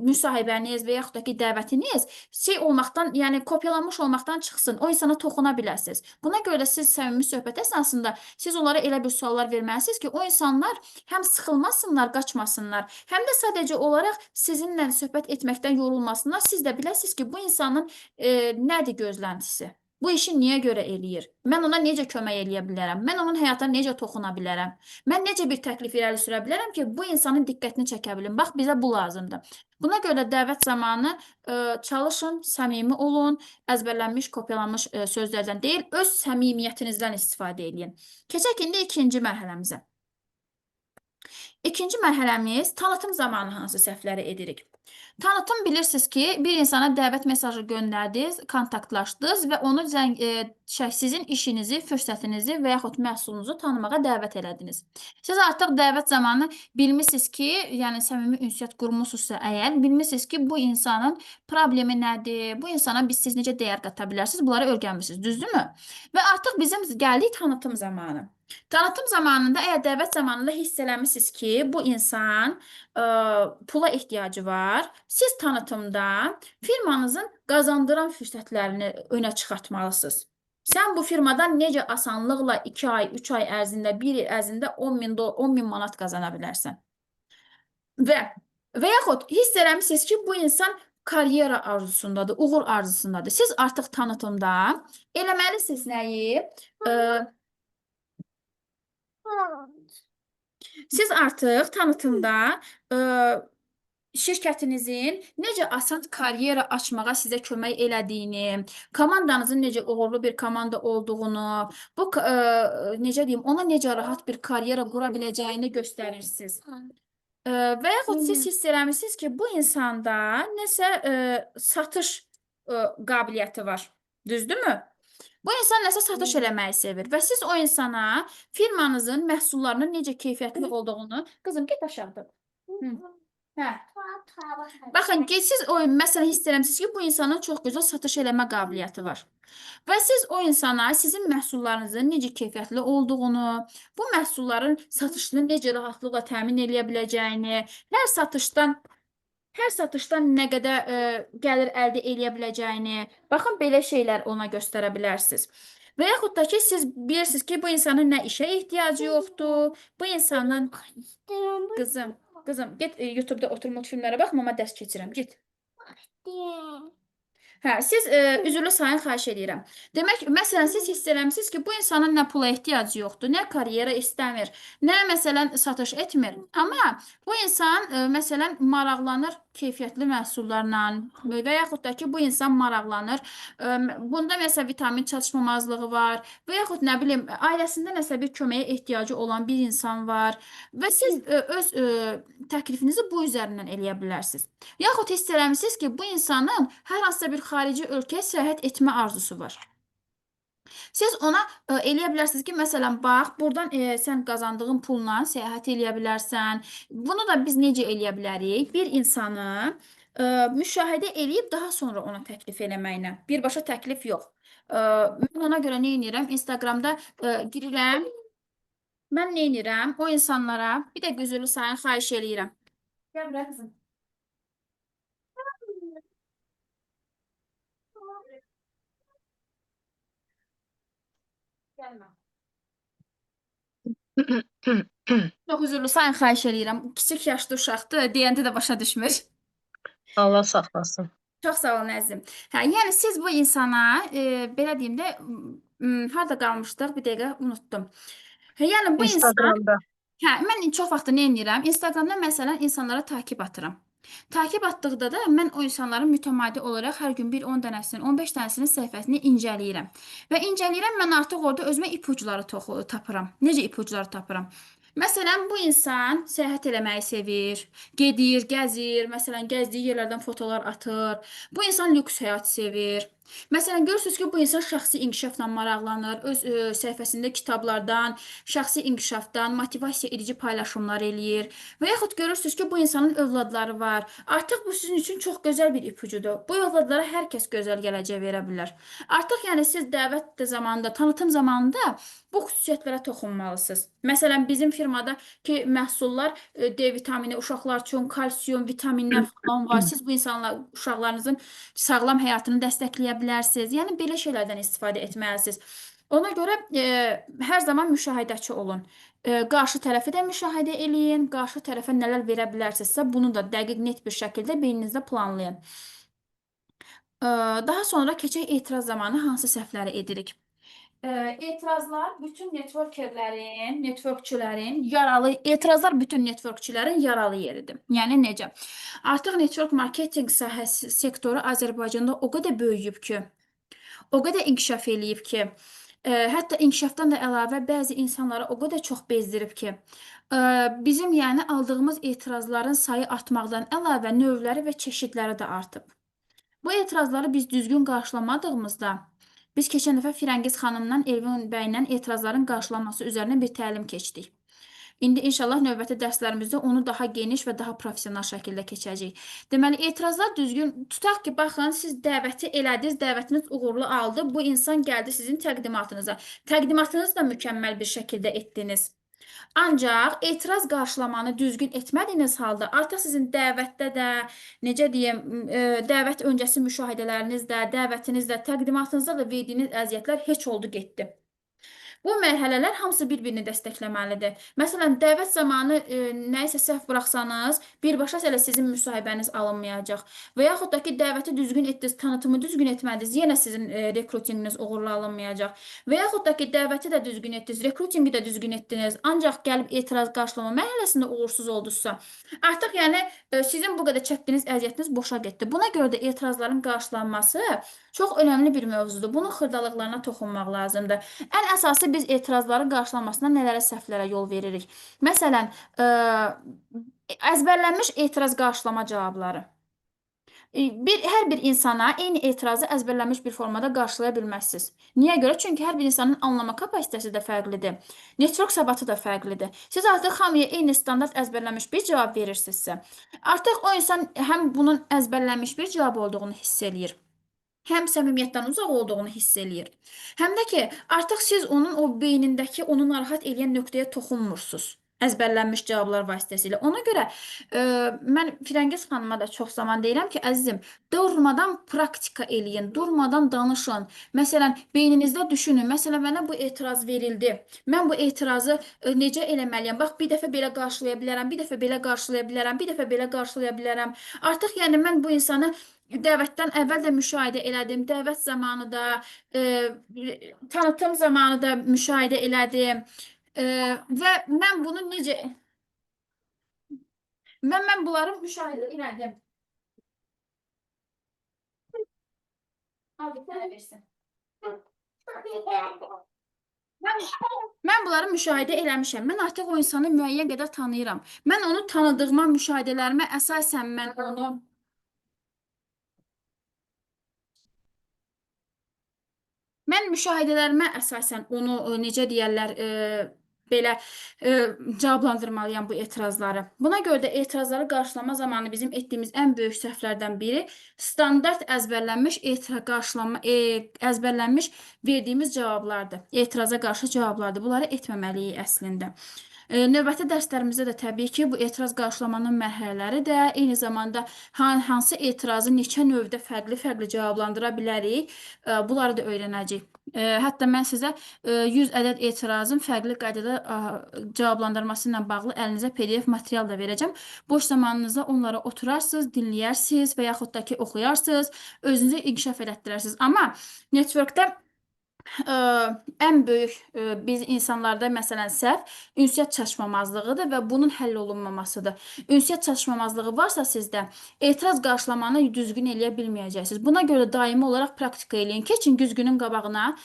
müsahibəniz və yaxud da ki, dəvətiniz şey olmaqdan, yəni kopyalanmış olmaqdan çıxsın, o insana toxuna biləsiniz. Buna görə də siz səmimi söhbət əsnasında siz onlara elə bir suallar verməlisiniz ki, o insanlar həm sıxılmasınlar, qaçmasınlar, həm də sadəcə olaraq sizinlə söhbət etməkdən yorulmasınlar. Siz də biləsiniz ki, bu insanın nədir gözləntisi? Bu işi niyə görə eləyir? Mən ona necə kömək eləyə bilərəm? Mən onun həyatına necə toxuna bilərəm? Mən necə bir təklif irəli sürə bilərəm ki, bu insanın diqqətini çəkə bilim? Bax, bizə bu lazımdır. Buna görə dəvət zamanı çalışın, səmimi olun, əzbərlənmiş, kopyalanmış sözlərdən deyil, öz səmimiyyətinizdən istifadə edin. Keçək indi ikinci mərhələmizə. İkinci mərhələmiz tanıtım zamanı hansı səhvləri edirik? Tanıtım bilirsiniz ki, bir insana dəvət mesajı göndərdiniz, kontaktlaşdınız və onu sizin işinizi, fürsətinizi və yaxud məhsulunuzu tanımağa dəvət elədiniz. Siz artıq dəvət zamanı bilmisiniz ki, yəni səmimi ünsiyyət qurmusunuzsa əgər, bilmisiniz ki, bu insanın problemi nədir, bu insana siz necə dəyər qata bilərsiniz, bunları öyrənmişsiniz, düzdürmü? Və artıq bizim gəldik tanıtım zamanı. Tanıtım zamanında, əgər dəvət zamanında hiss eləmişsiniz ki, bu insan pula ehtiyacı var, siz tanıtımda firmanızın qazandıran fürsətlərini önə çıxartmalısınız. Sən bu firmadan necə asanlıqla 2 ay, 3 ay ərzində, 1 il ərzində 10 min manat qazana bilərsən. Və yaxud hiss eləmişsiniz ki, bu insan karyera arzusundadır, uğur arzusundadır. Siz artıq tanıtımda eləməlisiniz nəyi? Siz artıq tanıtımda şirkətinizin necə asan karyera açmağa sizə kömək elədiyini, komandanızın necə uğurlu bir komanda olduğunu, bu necə deyim, ona necə rahat bir karyera qura biləcəyini göstərirsiniz. Və yaxud siz hiss eləmişsiniz ki, bu insanda nəsə satış qabiliyyəti var. Düzdürmü? Bu insan nəsə satış eləməyi sevir və siz o insana firmanızın məhsullarının necə keyfiyyətli olduğunu, qızım, get aşağıda. Hə. Baxın, siz məsələn hiss eləmişsiniz ki, bu insanın çox gözəl satış eləmə qabiliyyəti var. Və siz o insana sizin məhsullarınızın necə keyfiyyətli olduğunu, bu məhsulların satışını necə rahatlıqla təmin eləyə biləcəyini, hər satışdan hər satışdan nə qədər gəlir əldə edə biləcəyini, baxın belə şeylər ona göstərə bilərsiniz. Və yaxud da ki, siz bilirsiniz ki, bu insanın nə işə ehtiyacı yoxdur, bu insanın qızım, get YouTube-da otur multfilmlərə bax, mama dərs keçirəm, get. Hə, siz üzrlü sayın xahiş edirəm. Demək, məsələn, siz hiss eləmisiniz ki, bu insanın nə pula ehtiyacı yoxdur, nə karyera istəmir, nə məsələn satış etmir. Amma bu insan məsələn maraqlanır keyfiyyətli məhsullarla və yaxud da ki, bu insan maraqlanır. Bunda məsələn vitamin çatışmamazlığı var və yaxud nə bilim ailəsində nəsə bir köməyə ehtiyacı olan bir insan var və siz öz təklifinizi bu üzərindən eləyə bilərsiniz. Yaxud hiss eləmisiniz ki, bu insanın hər hansısa bir xarici ölkəyə səyahət etmə arzusu var. Siz ona eləyə bilərsiniz ki, məsələn, bax, buradan sən qazandığın pulla səyahət eləyə bilərsən. Bunu da biz necə eləyə bilərik? Bir insanı müşahidə eləyib daha sonra ona təklif eləməklə. Birbaşa təklif yox. Mən ona görə nə edirəm? Instagramda girirəm. Mən nə edirəm? O insanlara bir də üzrlü sayın xahiş eləyirəm. Gəl bura qızım. Gəlmə. Çox üzrlü sayın xahiş eləyirəm. Kiçik yaşlı uşaqdır, deyəndə də başa düşmür. Allah saxlasın. Çox sağ olun əzizim. Hə, yəni siz bu insana belə deyim də harda qalmışdıq? Bir dəqiqə unutdum. Hə, yəni bu insan Instagramda. Hə, mən çox vaxt nə edirəm? Instagramda məsələn insanlara takib atıram. Takib atdıqda da mən o insanların mütəmadi olaraq hər gün bir 10 dənəsinin, 15 dənəsinin səhifəsini incələyirəm. Və incələyirəm, mən artıq orada özümə ipucları tapıram. Necə ipucları tapıram? Məsələn, bu insan səyahət eləməyi sevir, gedir, gəzir, məsələn, gəzdiyi yerlərdən fotolar atır. Bu insan lüks həyat sevir. Məsələn, görürsünüz ki, bu insan şəxsi inkişafla maraqlanır, öz səhifəsində kitablardan, şəxsi inkişafdan, motivasiya edici paylaşımlar eləyir. Və yaxud görürsünüz ki, bu insanın övladları var. Artıq bu sizin üçün çox gözəl bir ipucudur. Bu övladlara hər kəs gözəl gələcək verə bilər. Artıq yəni siz dəvət zamanında, tanıtım zamanında bu xüsusiyyətlərə toxunmalısınız. Məsələn, bizim firmadakı məhsullar D vitamini, uşaqlar üçün kalsium, vitaminlər falan var. Siz bu insanlar, uşaqlarınızın sağlam həyatını dəstəkləyə bilərsiniz. Yəni belə şeylərdən istifadə etməlisiniz. Ona görə hər zaman müşahidəçi olun. Qarşı tərəfi də müşahidə eləyin, qarşı tərəfə nələr verə bilərsinizsə, bunu da dəqiq net bir şəkildə beyninizdə planlayın. Daha sonra keçək etiraz zamanı hansı səhvləri edirik? Etirazlar bütün etirazlar bütün networkçülərin yaralı yeridir. Yəni necə? Artıq network marketinq sahəsi sektoru Azərbaycanda o qədər böyüyüb ki, o qədər inkişaf eləyib ki, hətta inkişafdan da əlavə bəzi insanları o qədər çox bezdirib ki, bizim yəni aldığımız etirazların sayı artmaqdan əlavə növləri və çeşidləri də artıb. Bu etirazları biz düzgün qarşılamadığımızda, biz keçən dəfə Firəngiz xanımla Elvin bəylə etirazların qarşılanması üzərinə bir təlim keçdik. İndi inşallah növbəti dərslərimizdə onu daha geniş və daha professional şəkildə keçəcəyik. Deməli, etirazlar düzgün tutaq ki, baxın, siz dəvəti elədiniz, dəvətiniz uğurlu aldı, bu insan gəldi sizin təqdimatınıza. Təqdimatınızı da mükəmməl bir şəkildə etdiniz. Ancaq etiraz qarşılamanı düzgün etmədiyiniz halda artıq sizin dəvətdə də, necə deyim, dəvət öncəsi müşahidələrinizdə, dəvətinizdə, təqdimatınızda da verdiyiniz əziyyətlər heç oldu getdi. Bu mərhələlər hamısı bir-birini dəstəkləməlidir. Məsələn, dəvət zamanı nəyisə səhv buraxsanız, birbaşa elə sizin müsahibəniz alınmayacaq. Və yaxud da ki, dəvəti düzgün etdiniz, tanıtımı düzgün etmədiniz, yenə sizin rekrutinqiniz uğurlu alınmayacaq. Və yaxud da ki, dəvəti də düzgün etdiniz, rekrutinqi də düzgün etdiniz, ancaq gəlib etiraz qarşılama mərhələsində uğursuz oldunuzsa, artıq yəni sizin bu qədər çəkdiyiniz əziyyətiniz boşa getdi. Buna görə də etirazların qarşılanması çox önəmli bir mövzudur. Bunun xırdalıqlarına toxunmaq lazımdır. Ən əsası biz etirazların qarşılanmasına nələrə səhvlərə yol veririk. Məsələn, əzbərlənmiş etiraz qarşılama cavabları. Hər bir insana eyni etirazı əzbərlənmiş bir formada qarşılaya bilməzsiniz. Niyə görə? Çünki hər bir insanın anlama kapasitəsi də fərqlidir. Network səbatı da fərqlidir. Siz artıq hamıya eyni standart əzbərlənmiş bir cavab verirsinizsə, artıq o insan həm bunun əzbərlənmiş bir cavab olduğunu hiss eləyir, həm səmimiyyətdən uzaq olduğunu hiss eləyir. Həm də ki, artıq siz onun o beynindəki onu narahat edən nöqtəyə toxunmursunuz. əzbərlənmiş cavablar vasitəsilə. Ona görə mən Firəngiz xanıma da çox zaman deyirəm ki, əzizim, durmadan praktika eləyin, durmadan danışın. Məsələn, beyninizdə düşünün. Məsələn, mənə bu etiraz verildi. Mən bu etirazı necə eləməliyəm? Bax, bir dəfə belə qarşılaya bilərəm, bir dəfə belə qarşılaya bilərəm, bir dəfə belə qarşılaya bilərəm. Artıq yəni mən bu insanı dəvətdən əvvəl də müşahidə elədim. Dəvət zamanı da, tanıtım zamanı da müşahidə elədim. Və mən bunu necə mən bunları müşahidə elədim. Abi sənə versin. Mən bunları müşahidə eləmişəm. Mən artıq o insanı müəyyən qədər tanıyıram. Mən onu tanıdığıma, müşahidələrimə əsasən mən müşahidələrimə əsasən onu necə deyərlər, belə cavablandırmalıyam bu etirazları. Buna görə də etirazları qarşılama zamanı bizim etdiyimiz ən böyük səhvlərdən biri standart əzbərlənmiş əzbərlənmiş verdiyimiz cavablardır. Etiraza qarşı cavablardır. Bunları etməməliyik əslində. Növbəti dərslərimizdə də təbii ki, bu etiraz qarşılamanın mərhələləri də, eyni zamanda hansı etirazı neçə növdə fərqli-fərqli cavablandıra bilərik, bunları da öyrənəcəyik. Hətta mən sizə 100 ədəd etirazın fərqli qaydada cavablandırması ilə bağlı əlinizə PDF material da verəcəm. Boş zamanınızda onlara oturarsınız, dinləyərsiniz və yaxud da ki, oxuyarsınız, özünüzü inkişaf elətdirərsiniz. Amma networkdə ən böyük biz insanlarda məsələn səhv ünsiyyət çatışmamazlığıdır və bunun həll olunmamasıdır. Ünsiyyət çatışmamazlığı varsa sizdə etiraz qarşılamanı düzgün eləyə bilməyəcəksiniz. Buna görə daimi olaraq praktika eləyin. Keçin güzgünün qabağına.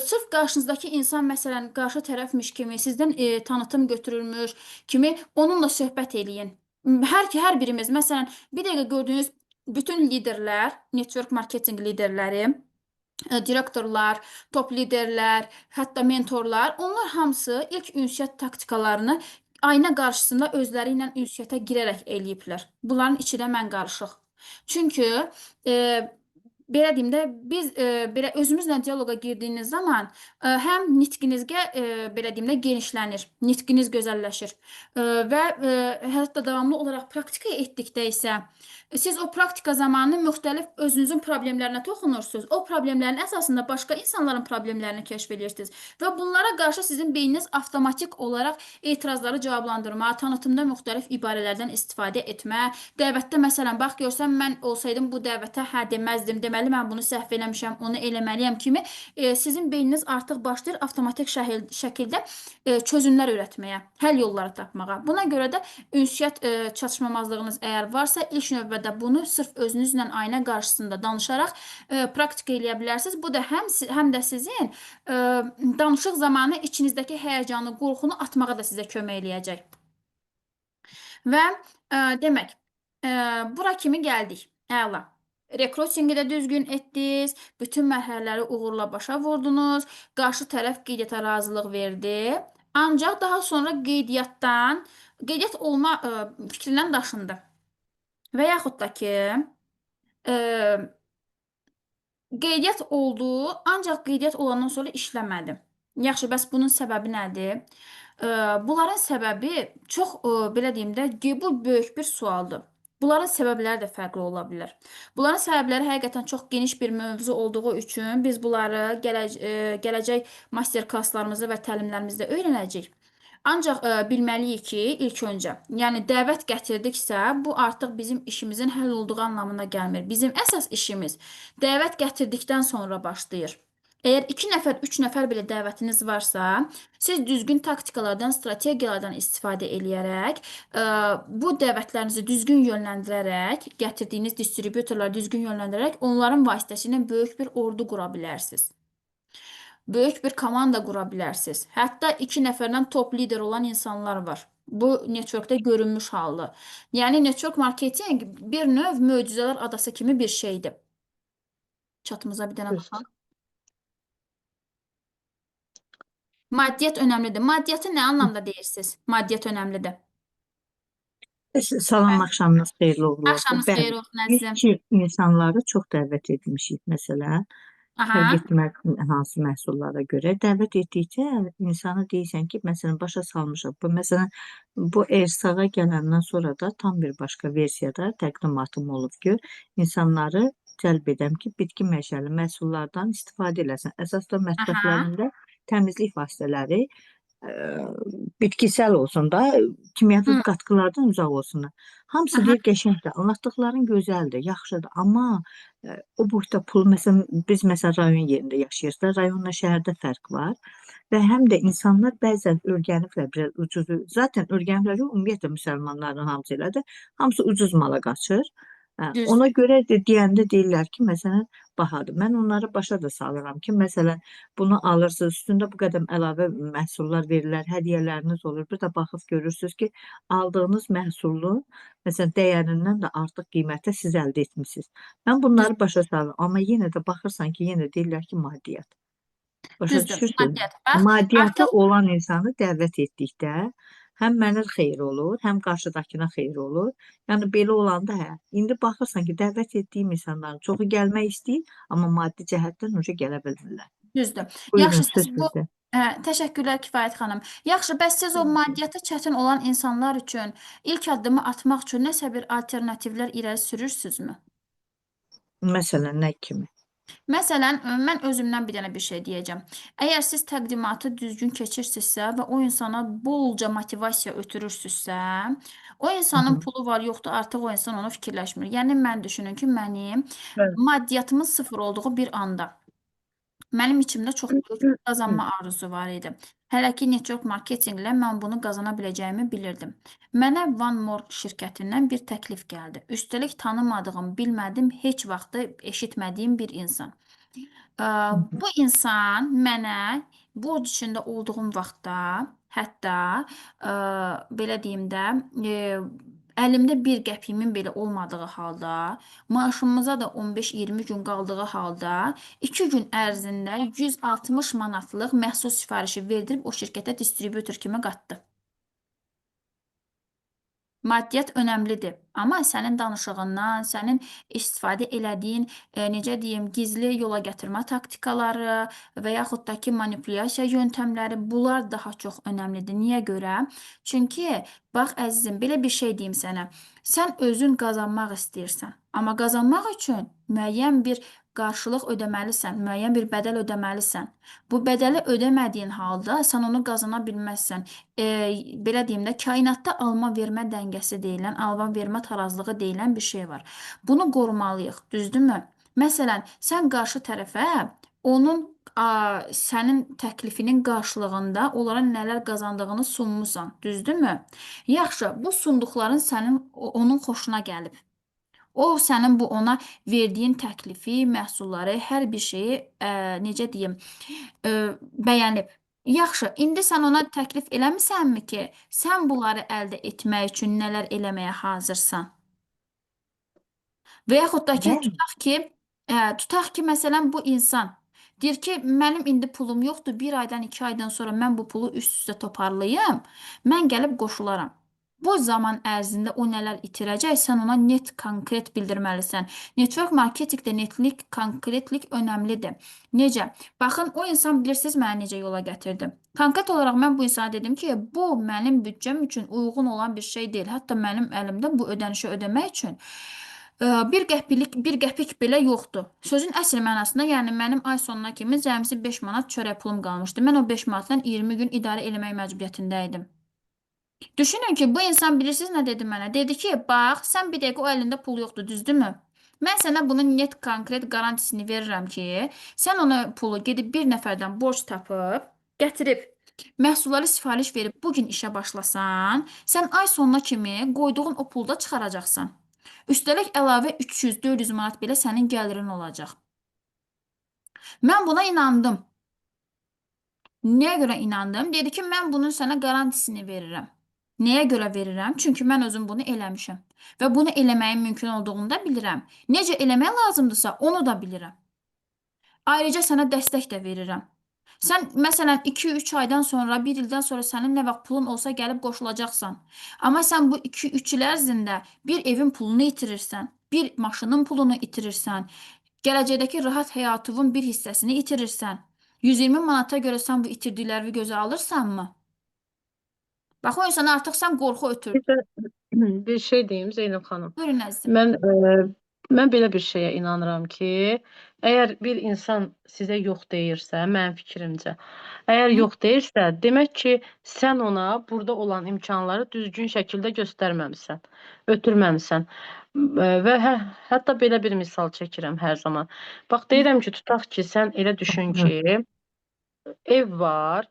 Sırf qarşınızdakı insan məsələn qarşı tərəfmiş kimi sizdən tanıtım götürülmüş kimi onunla söhbət eləyin. Hər birimiz məsələn bir dəqiqə gördüyünüz bütün liderlər, network marketinq liderləri, direktorlar, top liderlər, hətta mentorlar, onlar hamısı ilk ünsiyyət taktikalarını ayna qarşısında özləri ilə ünsiyyətə girərək eləyiblər. Bunların içi də mən qarışıq. Çünki belə deyim də, biz belə özümüzlə diyaloqa girdiyiniz zaman həm nitqiniz belə deyim də genişlənir, nitqiniz gözəlləşir və hətta davamlı olaraq praktika etdikdə isə siz o praktika zamanı müxtəlif özünüzün problemlərinə toxunursunuz. O problemlərin əsasında başqa insanların problemlərini kəşf edirsiniz və bunlara qarşı sizin beyniniz avtomatik olaraq etirazları cavablandırma, tanıtımda müxtəlif ibarələrdən istifadə etmə, dəvətdə məsələn, bax görsəm mən olsaydım bu dəvətə hə deməzdim, deməli mən bunu səhv eləmişəm, onu eləməliyəm kimi sizin beyniniz artıq başlayır avtomatik şəkildə çözümlər üretməyə, həll yolları tapmağa. Buna görə də ünsiyyət çatışmamazlığınız əgər varsa, ilk növbədə bunu sırf özünüzlə ayna qarşısında danışaraq praktika eləyə bilərsiniz. Bu da həm də sizin danışıq zamanı içinizdəki həyəcanı, qorxunu atmağa da sizə kömək eləyəcək. Və demək, bura kimi gəldik. Əla. Rekrutinqi də düzgün etdiniz, bütün mərhələləri uğurla başa vurdunuz, qarşı tərəf qeydiyyata razılıq verdi. Ancaq daha sonra qeydiyyat olma fikrindən daşındı. Və yaxud da ki, qeydiyyat oldu, ancaq qeydiyyat olandan sonra işləmədi. Yaxşı, bəs bunun səbəbi nədir? Bunların səbəbi çox, belə deyim də, bu böyük bir sualdır. Bunların səbəbləri də fərqli ola bilər. Bunların səbəbləri həqiqətən çox geniş bir mövzu olduğu üçün biz bunları gələcək master-klasslarımızda və təlimlərimizdə öyrənəcəyik. Ancaq bilməliyik ki, ilk öncə, yəni dəvət gətirdiksə, bu artıq bizim işimizin həll olduğu anlamına gəlmir. Bizim əsas işimiz dəvət gətirdikdən sonra başlayır. Əgər 2 nəfər, 3 nəfər belə dəvətiniz varsa, siz düzgün taktikalardan, strategiyalardan istifadə eləyərək, bu dəvətlərinizi düzgün yönləndirərək, gətirdiyiniz distributorları düzgün yönləndirərək, onların vasitəsilə böyük bir ordu qura bilərsiniz. Böyük bir komanda qura bilərsiniz. Hətta 2 nəfərdən top lider olan insanlar var. Bu networkdə görünmüş haldır. Yəni network marketing bir növ möcüzələr adası kimi bir şeydir. Çatımıza bir dənə baxaq. Maddiyyat önəmlidir. Maddiyyatı nə anlamda deyirsiniz? Maddiyyat önəmlidir. Salam, axşamınız xeyirli uğurlu olsun. Axşamınız xeyir olsun Biz əzizim. ki, insanları çox dəvət etmişik məsələn. Aha. getmək hansı məhsullara görə dəvət etdikcə insana deyirsən ki, məsələn, başa salmışıq. Məsələn, bu Ersağa gələndən sonra da tam bir başqa versiyada təqdimatım olub ki, insanları cəlb edəm ki, bitki məşəli məhsullardan istifadə eləsin. Əsasda mətbəxlərində təmizlik vasitələri bitkisel olsun da, kimyəvi Hı. qatqılardan uzaq olsunlar. Hamısı Aha. deyir qəşəngdir, anlatdıqların gözəldir, yaxşıdır, amma o boyda pul, məsələn, biz məsələn rayon yerində yaşayırıq da, rayonla şəhərdə fərq var və həm də insanlar bəzən öyrəniblər biraz ucuzu, zaten öyrəniblər ki, ümumiyyətlə müsəlmanların hamısı elədir, hamısı ucuz mala qaçır. Düz. Ona görə də deyəndə deyirlər ki, məsələn, bahadır. Mən onları başa da salıram ki, məsələn, bunu alırsınız, üstündə bu qədər əlavə məhsullar verirlər, hədiyyələriniz olur. Bir də baxıb görürsünüz ki, aldığınız məhsulun, məsələn, dəyərindən də artıq qiymətə siz əldə etmisiniz. Mən bunları başa salıram, amma yenə də baxırsan ki, yenə deyirlər ki, maddiyyat. Başa Düzdür. düşürsünüz? Maddiyat. Bax, Maddiyyatı artıq olan insanı dəvət etdikdə həm mənə xeyir olur, həm qarşıdakına xeyir olur. Yəni belə olanda hə. İndi baxırsan ki, dəvət etdiyim insanların çoxu gəlmək istəyir, amma maddi cəhətdən necə gələ bilmirlər. düzdür. Buyurun, Yaxşı, söz siz bu sizdə. təşəkkürlər Kifayət xanım. Yaxşı, bəs siz o maddiyyatı çətin olan insanlar üçün ilk addımı atmaq üçün nəsə bir alternativlər irəli sürürsünüzmü? Məsələn, nə kimi? Məsələn, mən özümdən bir dənə bir şey deyəcəm. Əgər siz təqdimatı düzgün keçirsinizsə və o insana bolca motivasiya ötürürsünüzsə, o insanın pulu var, yoxdur, artıq o insan onu fikirləşmir. Yəni mən düşünün ki, mənim Bəli. maddiyyatımın sıfır olduğu bir anda mənim içimdə çox böyük qazanma arzusu var idi. Hələ ki, network marketinqlə mən bunu qazana biləcəyimi bilirdim. Mənə One More şirkətindən bir təklif gəldi. Üstəlik tanımadığım, bilmədim, heç vaxtı eşitmədiyim bir insan. Bu insan mənə borc içində olduğum vaxtda, hətta belə deyim də, əlimdə bir qəpiyimin belə olmadığı halda, maaşımıza da 15-20 gün qaldığı halda 2 gün ərzində 160 manatlıq məhsul sifarişi verdirib o şirkətə distributor kimi qatdı. Maddiyyat önəmlidir, amma sənin danışığından, sənin istifadə elədiyin, necə deyim, gizli yola gətirmə taktikaları və yaxud da ki, manipulyasiya yöntəmləri, bunlar daha çox önəmlidir. Niyə görə? Çünki, bax əzizim, belə bir şey deyim sənə. Sən özün qazanmaq istəyirsən, amma qazanmaq üçün müəyyən bir qarşılıq ödəməlisən, müəyyən bir bədəl ödəməlisən. Bu bədəli ödəmədiyin halda sən onu qazana bilməzsən. Belə deyim də, kainatda alma-vermə dəngəsi deyilən, alma-vermə tarazlığı deyilən bir şey var. Bunu qorumalıyıq, düzdürmü? Məsələn, sən qarşı tərəfə onun sənin təklifinin qarşılığında onlara nələr qazandığını sunmusan, düzdürmü? Yaxşı, bu sunduqların onun xoşuna gəlib. O sənin bu ona verdiyin təklifi, məhsulları, hər bir şeyi, necə deyim, bəyənib. Yaxşı, indi sən ona təklif eləmisənmi ki, sən bunları əldə etmək üçün nələr eləməyə hazırsan? Və yaxud da ki, Bəli. tutaq ki, məsələn, bu insan deyir ki, mənim indi pulum yoxdur, 1 aydan, 2 aydan sonra mən bu pulu üst-üstə toparlayım, mən gəlib qoşularam. Bu zaman ərzində o nələr itirəcək, sən ona net, konkret bildirməlisən. Network marketinqdə netlik, konkretlik önəmlidir. Necə? Baxın, o insan bilirsiniz mənə necə yola gətirdi. Konkret olaraq mən bu insana dedim ki, bu mənim büdcəm üçün uyğun olan bir şey deyil. Hətta mənim əlimdə bu ödənişi ödəmək üçün bir qəpik belə yoxdur. Sözün əsl mənasında, yəni mənim ay sonuna kimi cəmsi 5 manat çörək pulum qalmışdı. Mən o 5 manatdan 20 gün idarə eləmək məcburiyyətində idim. Düşünün ki, bu insan bilirsiniz nə dedi mənə? Dedi ki, bax, sən bir dəqiqə o əlində pul yoxdur, düzdürmü? Mən sənə bunun net konkret garantisini verirəm ki, sən ona pulu gedib bir nəfərdən borc tapıb, gətirib, məhsulları sifariş verib bugün işə başlasan, sən ay sonuna kimi qoyduğun o pulda çıxaracaqsan. Üstəlik əlavə 300-400 manat belə sənin gəlirin olacaq. Mən buna inandım. Nəyə görə inandım? Dedi ki, mən bunun sənə garantisini verirəm. Nəyə görə verirəm? Çünki mən özüm bunu eləmişəm. Və bunu eləməyin mümkün olduğunu da bilirəm. Necə eləmək lazımdırsa, onu da bilirəm. Ayrıca sənə dəstək də verirəm. Sən, məsələn, 2-3 aydan sonra, 1 ildən sonra sənin nə vaxt pulun olsa gəlib qoşulacaqsan. Amma sən bu 2-3 il ərzində bir evin pulunu itirirsən, bir maşının pulunu itirirsən, Gələcəkdəki rahat həyatının bir hissəsini itirirsən. 120 manata görə sən bu itirdiklərini gözə alırsanmı? Bax, o insana artıq sən qorxu Bir ötürdün. də bir şey deyim Zeynəb xanım. Buyurun əzizim. Mən belə bir şeyə inanıram ki, əgər bir insan sizə yox deyirsə, mənim fikrimcə, əgər yox deyirsə, demək ki, sən ona burada olan imkanları düzgün şəkildə göstərməmisən, ötürməmisən. Və hətta belə bir misal çəkirəm hər zaman. Bax, deyirəm ki, tutaq ki, sən elə düşün Hı. ki, ev var,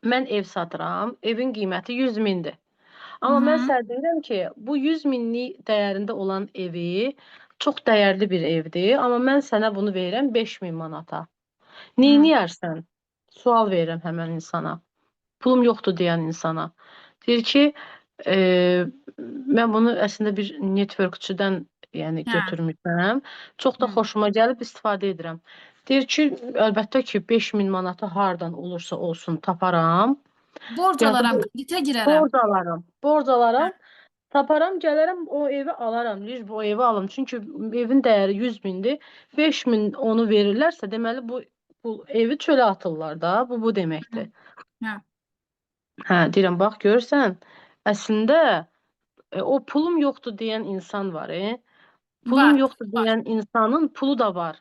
mən ev satıram, evin qiyməti 100 mindir. Amma mən sənə deyirəm ki, bu 100 minlik dəyərində olan evi çox dəyərli bir evdir, amma mən sənə bunu verirəm 5000 manata. Neyniyərsən? Sual verirəm həmən insana. Pulum yoxdur deyən insana. Deyir ki, e, mən bunu əslində bir networkçüdən yəni götürmüşəm. Çox da xoşuma gəlib istifadə edirəm. Deyir ki, əlbəttə ki, 5000 manata hardan olursa olsun taparam. Borc Ya da alaram, kreditə girərəm. borc alaram, taparam, gələrəm o evi alaram. Düz bu evi alım. Çünki evin dəyəri 100 mindir. 5000 onu verirlərsə, deməli bu evi çölə atırlar da. Bu deməkdir. Hə. Hə, deyirəm, bax görürsən, əslində o pulum yoxdur deyən insan var, Pulum Var, yoxdur var. deyən insanın pulu da var.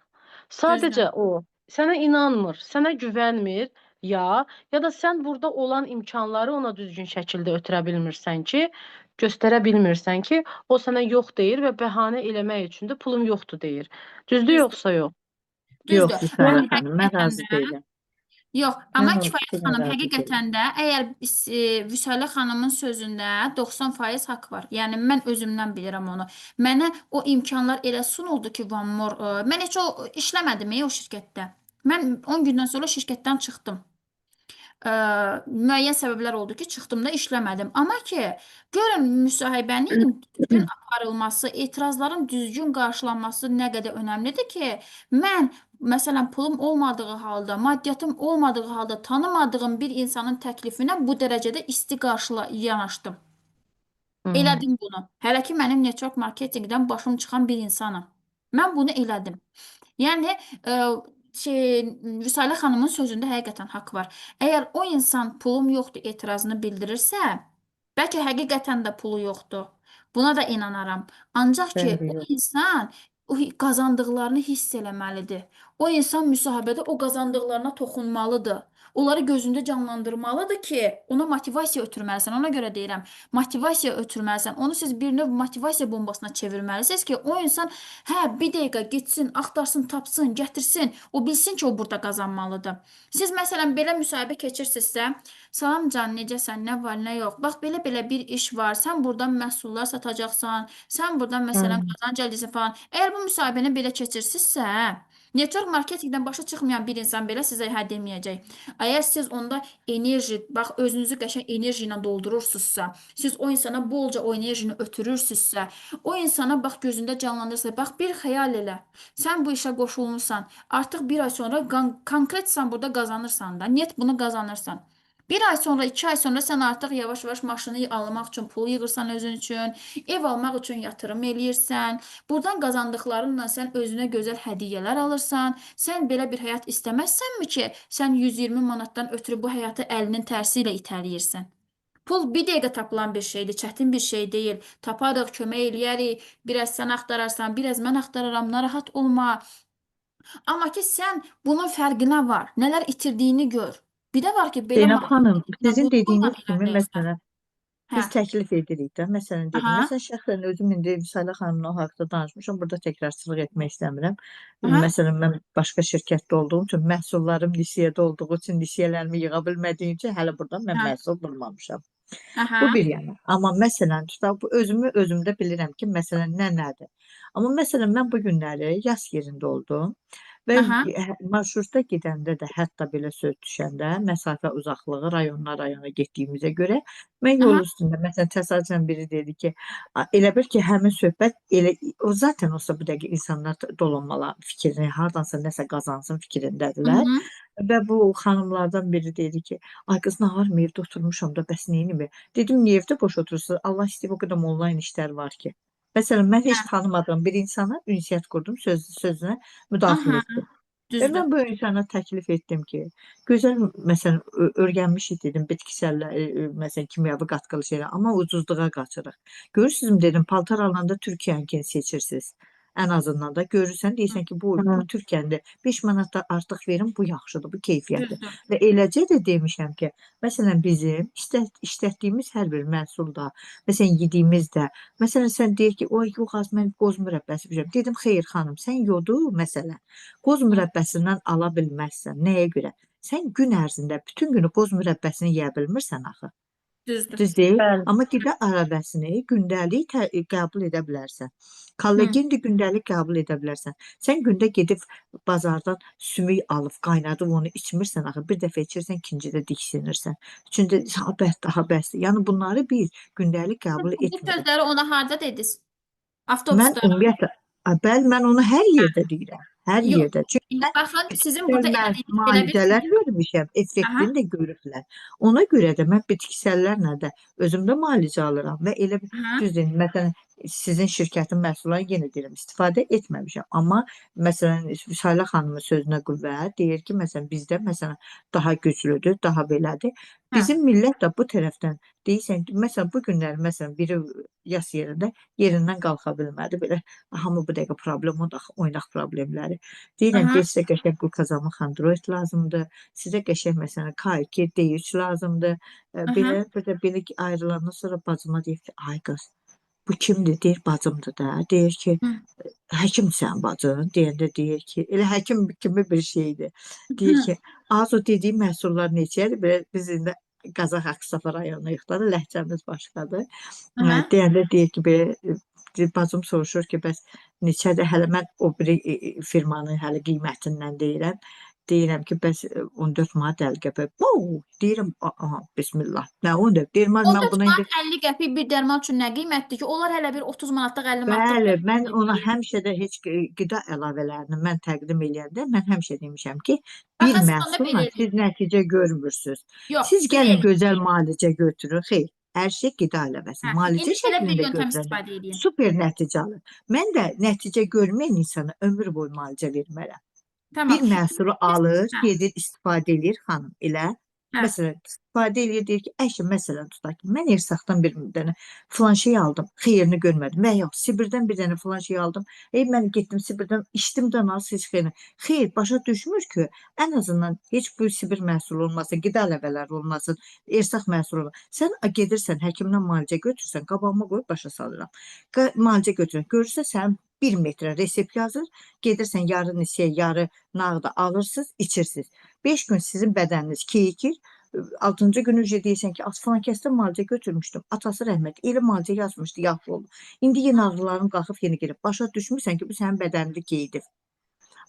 Sadəcə o sənə inanmır, sənə güvənmir, ya da sən burada olan imkanları ona düzgün şəkildə ötürə bilmirsən ki, göstərə bilmirsən ki, o sənə yox deyir və bəhanə eləmək üçün də pulum yoxdur deyir. Düzdür yoxsa yox? Yox, Düzdür. Vüsələ Yəni xanım, mən razı həqiqətən də deyiləm. yox, Mən amma o Kifayət fikirlə xanım, razı həqiqətən də əgər Vüsələ xanımın sözündə 90% haqq var. Yəni mən özümdən bilirəm onu. Mənə o imkanlar elə sunuldu ki, One More, mən heç o işləmədim o şirkətdə. Mən 10 gündən sonra şirkətdən çıxdım. Müəyyən səbəblər oldu ki, çıxdım da işləmədim. Amma ki, görün müsahibənin düzgün aparılması, etirazların düzgün qarşılanması nə qədər önəmlidir ki, mən məsələn pulum olmadığı halda, maddiyyatım olmadığı halda tanımadığım bir insanın təklifinə bu dərəcədə isti yanaşdım. Elədim bunu. Hələ ki mənim network marketinqdən başım çıxan bir insanım. Mən bunu elədim. Yəni Vüsalə xanımın sözündə həqiqətən haqq var. Əgər o insan pulum yoxdur etirazını bildirirsə, bəlkə həqiqətən də pulu yoxdur. Buna da inanaram. Ancaq ki, Bəli, o yox. insan o qazandıqlarını hiss eləməlidir. O insan müsahibədə o qazandıqlarına toxunmalıdır. Onları gözündə canlandırmalıdır ki, ona motivasiya ötürməlisən. Ona görə deyirəm, motivasiya ötürməlisən. Onu siz bir növ motivasiya bombasına çevirməlisiniz ki, o insan bir dəqiqə getsin, axtarsın, tapsın, gətirsin. O bilsin ki, o burada qazanmalıdır. Siz məsələn belə müsahibə keçirsinizsə, salam can, necəsən, nə var, nə yox. Bax belə-belə bir iş var. Sən buradan məhsullar satacaqsan. Sən buradan məsələn qazanc əldə edirsən falan. Əgər bu müsahibəni belə keçirsinizsə, network marketinqdən başa çıxmayan bir insan belə sizə deməyəcək. Əgər siz onda enerji, bax özünüzü qəşəng enerji ilə doldurursunuzsa, siz o insana bolca o enerjini ötürürsünüzsə, o insana bax gözündə canlandırırsa, bax bir xəyal elə. Sən bu işə qoşulmusan, artıq bir ay sonra konkretsən burada qazanırsan da, net bunu qazanırsan. Bir ay sonra, 2 ay sonra sən artıq yavaş-yavaş maşını almaq üçün pul yığırsan özün üçün, ev almaq üçün yatırım eləyirsən, buradan qazandıqlarınla sən özünə gözəl hədiyyələr alırsan, sən belə bir həyat istəməzsənmi ki, sən 120 manatdan ötürü bu həyatı əlinin tərsi ilə itələyirsən? Pul bir dəqiqə tapılan bir şeydir, çətin bir şey deyil. Taparıq, kömək eləyərik, biraz sən axtararsan, biraz mən axtararam, narahat olma. Amma ki, sən bunun fərqinə var, nələr itirdiyini gör. Bir də var ki, belə Zeynəb xanım, sizin qurğulla dediyiniz kimi irəliləyirsən. məsələn Hə, biz təklif edirik də, məsələn dedim. aha, Məsələn şəxsən özüm indi Vüsalə xanımla o haqda danışmışam. Burada təkrarçılıq etmək istəmirəm. aha, Məsələn mən başqa şirkətdə olduğum üçün məhsullarım lisiyədə olduğu üçün lisiyələrimi yığa bilmədiyim üçün hələ burada mən hə, məhsul bulmamışam. aha, Bu bir yana. Amma məsələn tutaq bu özümdə bilirəm ki, məsələn nədir. Amma məsələn mən bu günləri yas yerində oldum və aha, marşrutda gedəndə də hətta belə söz düşəndə məsafə uzaqlığı rayona getdiyimizə görə mən aha, yol üstündə məsələn təsadüfən biri dedi ki, elə bil ki, həmin söhbət elə o zaten olsa bu dəqiqə insanlar dolanmalar fikrini hardansa nəsə qazansın fikrindədirlər. mhm. Və bu xanımlardan biri dedi ki, ay qız nahar mı evdə oturmuşam da bəs neyniyim? Dedim niyə evdə boş oturursunuz? Allah istəyib o qədər onlayn işlər var ki. Məsələn, mən heç Hə. tanımadığım bir insana ünsiyyət qurdum, sözünə Aha, müdaxilə etdim. Və düzdür. mən bu insana təklif etdim ki, gözəl, məsələn, öyrənmişik dedim, bitkisəllə, məsələn, kimyəvi qatqılı şeylər, amma ucuzluğa qaçırıq. Görürsünüzmü dedim, paltar alanda Türkiyənkini seçirsiniz. Ən azından da görürsən, deyirsən ki, bu Hı. Türkiyəndə 5 manat da artıq verin, bu yaxşıdır, bu keyfiyyətli. Düzdür. Və eləcə də demişəm ki, məsələn, bizim işlətdiyimiz hər bir məhsulda, məsələn, yediyimizdə, məsələn, sən deyir ki, oy, yox, az mən qoz mürəbbəsi bişirəm. Dedim, xeyr xanım, sən yodu, məsələn, qoz mürəbbəsindən ala bilməzsən. Nəyə görə? Sən gün ərzində bütün günü qoz mürəbbəsini yeyə bilmirsən axı. Düzdür. Düz deyil? Bəli. Amma qida əlavəsini gündəlik qəbul edə bilərsən. Hı. Kollagen də gündəlik qəbul edə bilərsən. Sən gündə gedib bazardan sümük alıb, qaynadıb onu içmirsən axı. Bir dəfə içirsən, ikincidə diksinirsən. Üçüncü daha bəs, daha bəs. Yəni bunları biz gündəlik qəbul Bu etmirik. sözləri ona harda dediniz? Mən Avtobusda. ümumiyyətlə, bəli, mən onu hər Hə. yerdə deyirəm. Hər Yox. yerdə. Çünki İndi mən baxın, sizin burada bitkisəl elədiyiniz belə bir müalicələr şey var. vermişəm, Aha. effektini də görüblər. Ona görə də mən bitkisəllərlə də özümdə müalicə alıram və elə Aha. düz deyim, məsələn, sizin şirkətin məhsullarını yenə deyirəm, istifadə etməmişəm. Amma məsələn, Vüsalə xanımın sözünə qüvvət deyir ki, məsələn, bizdə məsələn daha güclüdür, daha belədir. Hə. Bizim millət də bu tərəfdən deyirsən ki, məsələn, bu günləri məsələn biri yas yerində yerindən qalxa bilmədi. Belə hamı bu dəqiqə problem oynaq problemləri. Deyirəm Aha. ki, sizə qəşəng qulkazamın xondroid lazımdır. Sizə qəşəng məsələn K2, D3 lazımdır. Aha. Belə ayrılandan sonra bacıma deyir ki, ay qız, bu kimdir? Deyir bacımdır da. Deyir ki, Hı. həkimsən bacın? Deyəndə deyir ki, elə həkim kimi bir şeydir. Deyir ki, az o dediyi məhsullar neçədir? Belə biz indi Qazax Ağstafa rayonuyuq da, ləhcəmiz başqadır. Aha. Deyəndə deyir ki, belə bacım soruşur ki, bəs neçədir? Hələ mən o biri firmanın hələ qiymətindən deyirəm. Deyirəm ki, bəs 14 manat Əlqəbə. Deyirəm, aha, bismillah. Nə 14? Deyirəm, mən 14 buna indi manat 50 qəpik bir dərman üçün nə qiymətdir ki? Onlar hələ bir 30 manatlıq, 50 manatlıq bəli, dərman mən ona deyil. həmişə də heç qida əlavələrini mən təqdim eləyəndə mən həmişə demişəm ki, bir Baxın, siz onda məhsulla belə eləyin. siz nəticə görmürsünüz. Yox, Siz belə gəlin eləyin. gözəl müalicə götürün. Xeyr, hər şey qida əlavəsi. Hə, Müalicə indi belə bir şəklində yöntəm götürəndə istifadə edin. super nəticə alır. Mən də nəticə görməyən insana ömür boyu müalicə vermərəm. Tamam. Bir məhsulu alır, Hə, gedir istifadə edir xanım elə. hə. Məsələn, istifadə edir, deyir ki, əşi, məsələn tutaq ki, mən Ersaqdan bir dənə filan şey aldım, xeyrini görmədim. Və yox, Sibirdən bir dənə filan şey aldım. Mən getdim Sibirdən, içdim də nasıl heç xeyrini. Xeyr, başa düşmür ki, ən azından heç bu Sibir məhsulu olmasın, qida əlavələri olmasın, Ersaq məhsulu olmasın. Sən gedirsən, həkimdən müalicə götürsən, qabağıma qoyub başa salıram. Müalicə götürsən, görürsən sən 1 metrə resept yazır, gedirsən yarı nisiyə, yarı nağda alırsınız, içirsiniz. 5 gün sizin bədəniniz keyikir. 6-cı gün deyirsən ki, falan kəsdən müalicə götürmüşdüm. Atası rəhmət, elə müalicə yazmışdı, yaxşı oldu. İndi yenə ağrılarım qalxıb yenə gəlib. Başa düşmürsən ki, bu sənin bədənini keyidib.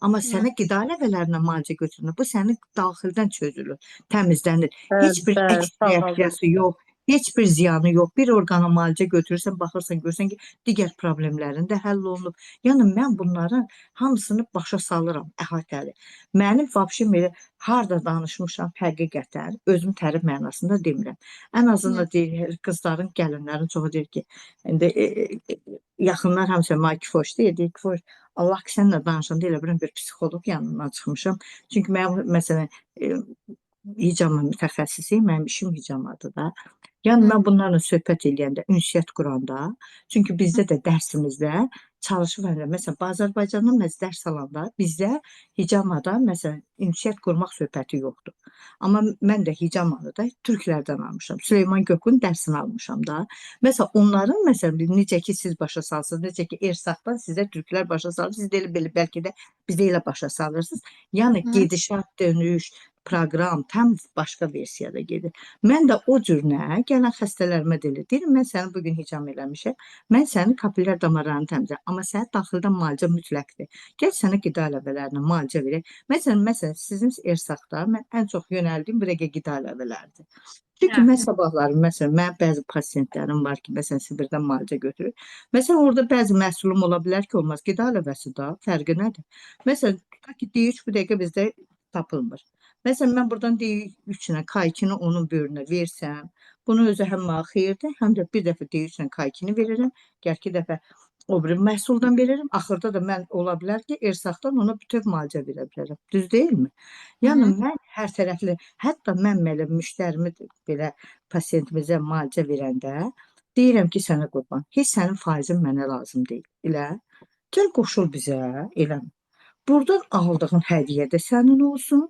Amma sənə qida əlavələrinə müalicə götürülür. Bu sənin daxildən çözülür, təmizlənir. Heç bir Bəli, əks sağ olun. reaksiyası yox, heç bir ziyanı yox. Bir orqana müalicə götürürsən, baxırsan, görürsən ki, digər problemlərin də həll olunub. Yəni mən bunların hamısını başa salıram, əhatəli. Mənim vəbşi belə harda danışmışam həqiqətən, özüm tərif mənasında demirəm. Ən azından deyir, qızların, gəlinlərin çoxu deyir ki, indi yaxınlar hamısı Makifoş deyir ki, Allah ki, sənlə danışanda elə bilirəm bir psixoloq yanından çıxmışam. Çünki mən məsələn hicama mütəxəssisiyəm, mənim işim hicamadır da. Yəni mən bunlarla söhbət eləyəndə, ünsiyyət quranda, çünki bizdə də dərsimizdə çalışıb, məsələn, Azərbaycandan mən dərs alanda bizdə hicamada, məsələn, ünsiyyət qurmaq söhbəti yoxdur. Amma mən də hicamanı da türklərdən almışam. Süleyman Gökün dərsini almışam da. Məsələn, onların, məsələn, necə ki siz başa salsınız, necə ki Ersaqdan sizə türklər başa salır, siz də elə bəlkə də bizə elə başa salırsınız. Yəni gedişat, dönüş, proqram tam başqa versiyada gedir. Mən də o cürünə gələn xəstələrimə deyirəm, mən səni bugün hicam eləmişəm, mən sənin kapillər damarlarını təmizləyəm, amma sənin daxildən müalicə mütləqdir. Gəl sənə qida əlavələrinə müalicə verək. Məsələn, sizin Ersaqda mən ən çox yönəldiyim bu dəqiqə qida əlavələridir. Çünki mən sabahları, məsələn, mənim bəzi pasiyentlərim var ki, məsələn, Sibirdən müalicə götürür. Məsələn, orada bəzi məhsulum ola bilər ki, olmaz. Qida əlavəsi də, fərqi nədir? Məsələn, tutaq ki, D3 bu dəqiqə bizdə tapılmır. Məsələn, mən buradan D3-lə K2-ni onun böyrünə versəm, bunu özü həm mənə xeyirdir, həm də bir dəfə D3-lə K2-ni verirəm, gəl ki dəfə O biri məhsuldan veririm, axırda da mən ola bilər ki, ersaqdan ona bütöv müalicə verə bilərəm. Düz deyilmi? Hı Yəni -hı. mən hər tərəfli, hətta mən belə müştərimi belə pasiyentimizə müalicə verəndə deyirəm ki, sənə qurban, heç sənin faizin mənə lazım deyil. Elə gəl qoşul bizə, eləmi? Burdan aldığın hədiyyə də sənin olsun,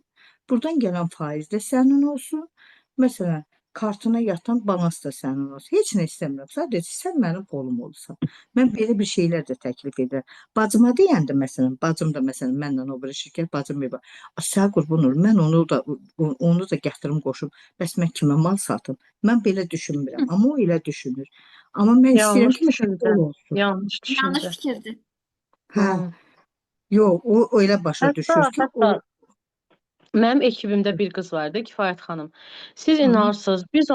burdan gələn faiz də sənin olsun. Məsələn, kartına yatan balans da sənin olsun. Heç nə istəmirəm. Sadəcə sən mənim qolum olsan. Mən belə bir şeylər də təklif edirəm. Bacıma deyəndə məsələn, bacım da məsələn mənlə o biri şirkət bacım deyir, "Sən qurban olum, mən onu da gətirim qoşum. Bəs mən kimə mal satım?" Mən belə düşünmürəm, amma o elə düşünür. Amma mən istəyirəm Yanlış ki, mənim düşüncə. qol olsun. Yanlış Yanlış düşüncə. fikirdir. Hə, Hı. yox, o elə başa düşür ki, Hətta mənim ekibimdə bir qız var idi, Kifayət xanım. Siz Hı -hı, inarsınız, biz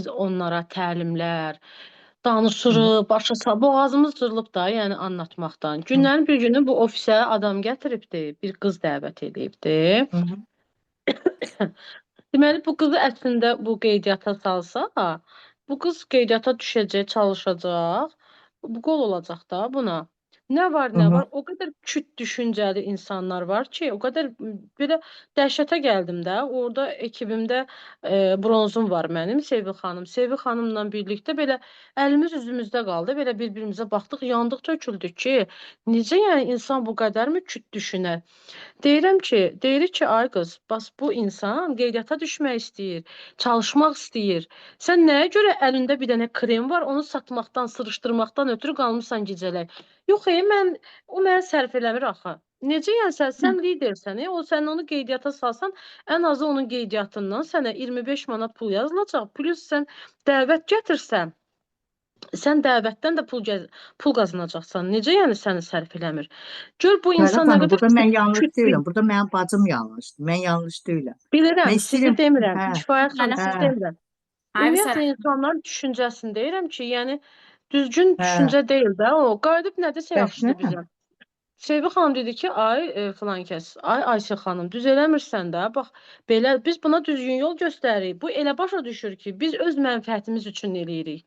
onlara təlimlər, hı -hı, danışırıq, başa boğazımız cırılıb da, yəni anlatmaqdan. hı Günlərin bir günü bu ofisə adam gətiribdi, bir qız dəvət edibdi. -hı. Deməli, bu qızı əslində bu qeydiyyata salsa, bu qız qeydiyyata düşəcək, çalışacaq. Bu qol olacaq da buna. Nə var, Hı nə hı. var? O qədər küt düşüncəli insanlar var ki, o qədər belə dəhşətə gəldim də. Orada ekibimdə bronzum var mənim, Sevil xanım. Sevil xanımla birlikdə belə əlimiz üzümüzdə qaldı. Belə bir-birimizə baxdıq, yandıq, töküldük ki, necə yəni insan bu qədərmi küt düşünər? Deyirik ki, ay qız, bax bu insan qeydiyyata düşmək istəyir, çalışmaq istəyir. Sən nəyə görə əlində bir dənə krem var, onu satmaqdan, sırışdırmaqdan ötürü qalmısan gecələr? Yox, o mənə sərf eləmir axı. Necə yəni sən lidersən, o sən onu qeydiyyata salsan, ən azı onun qeydiyyatından sənə 25 manat pul yazılacaq. Plus sən dəvət gətirsən, sən dəvətdən də pul qazanacaqsan. Necə yəni səni sərf eləmir? Gör bu Fərəh insan nə xanım, qədər burada mən yanlış küt deyiləm. Burada mənim bacım yanlışdır. Mən yanlış deyiləm. bilirəm, Mən sizi istəyirəm, demirəm. hə, Kifayət xanım, Bəli. sizi hə, demirəm. Ay bir Ümumiyyətlə sərə. insanların düşüncəsini deyirəm ki, yəni düzgün hə, düşüncə deyil də o. Qayıdıb nədirsə bəs nə? yaxşıdır bizə. Sevgi xanım dedi ki, ay filan kəs, ay Ayşə xanım, düz eləmirsən də. Bax, belə biz buna düzgün yol göstəririk. Bu elə başa düşür ki, biz öz mənfəətimiz üçün eləyirik.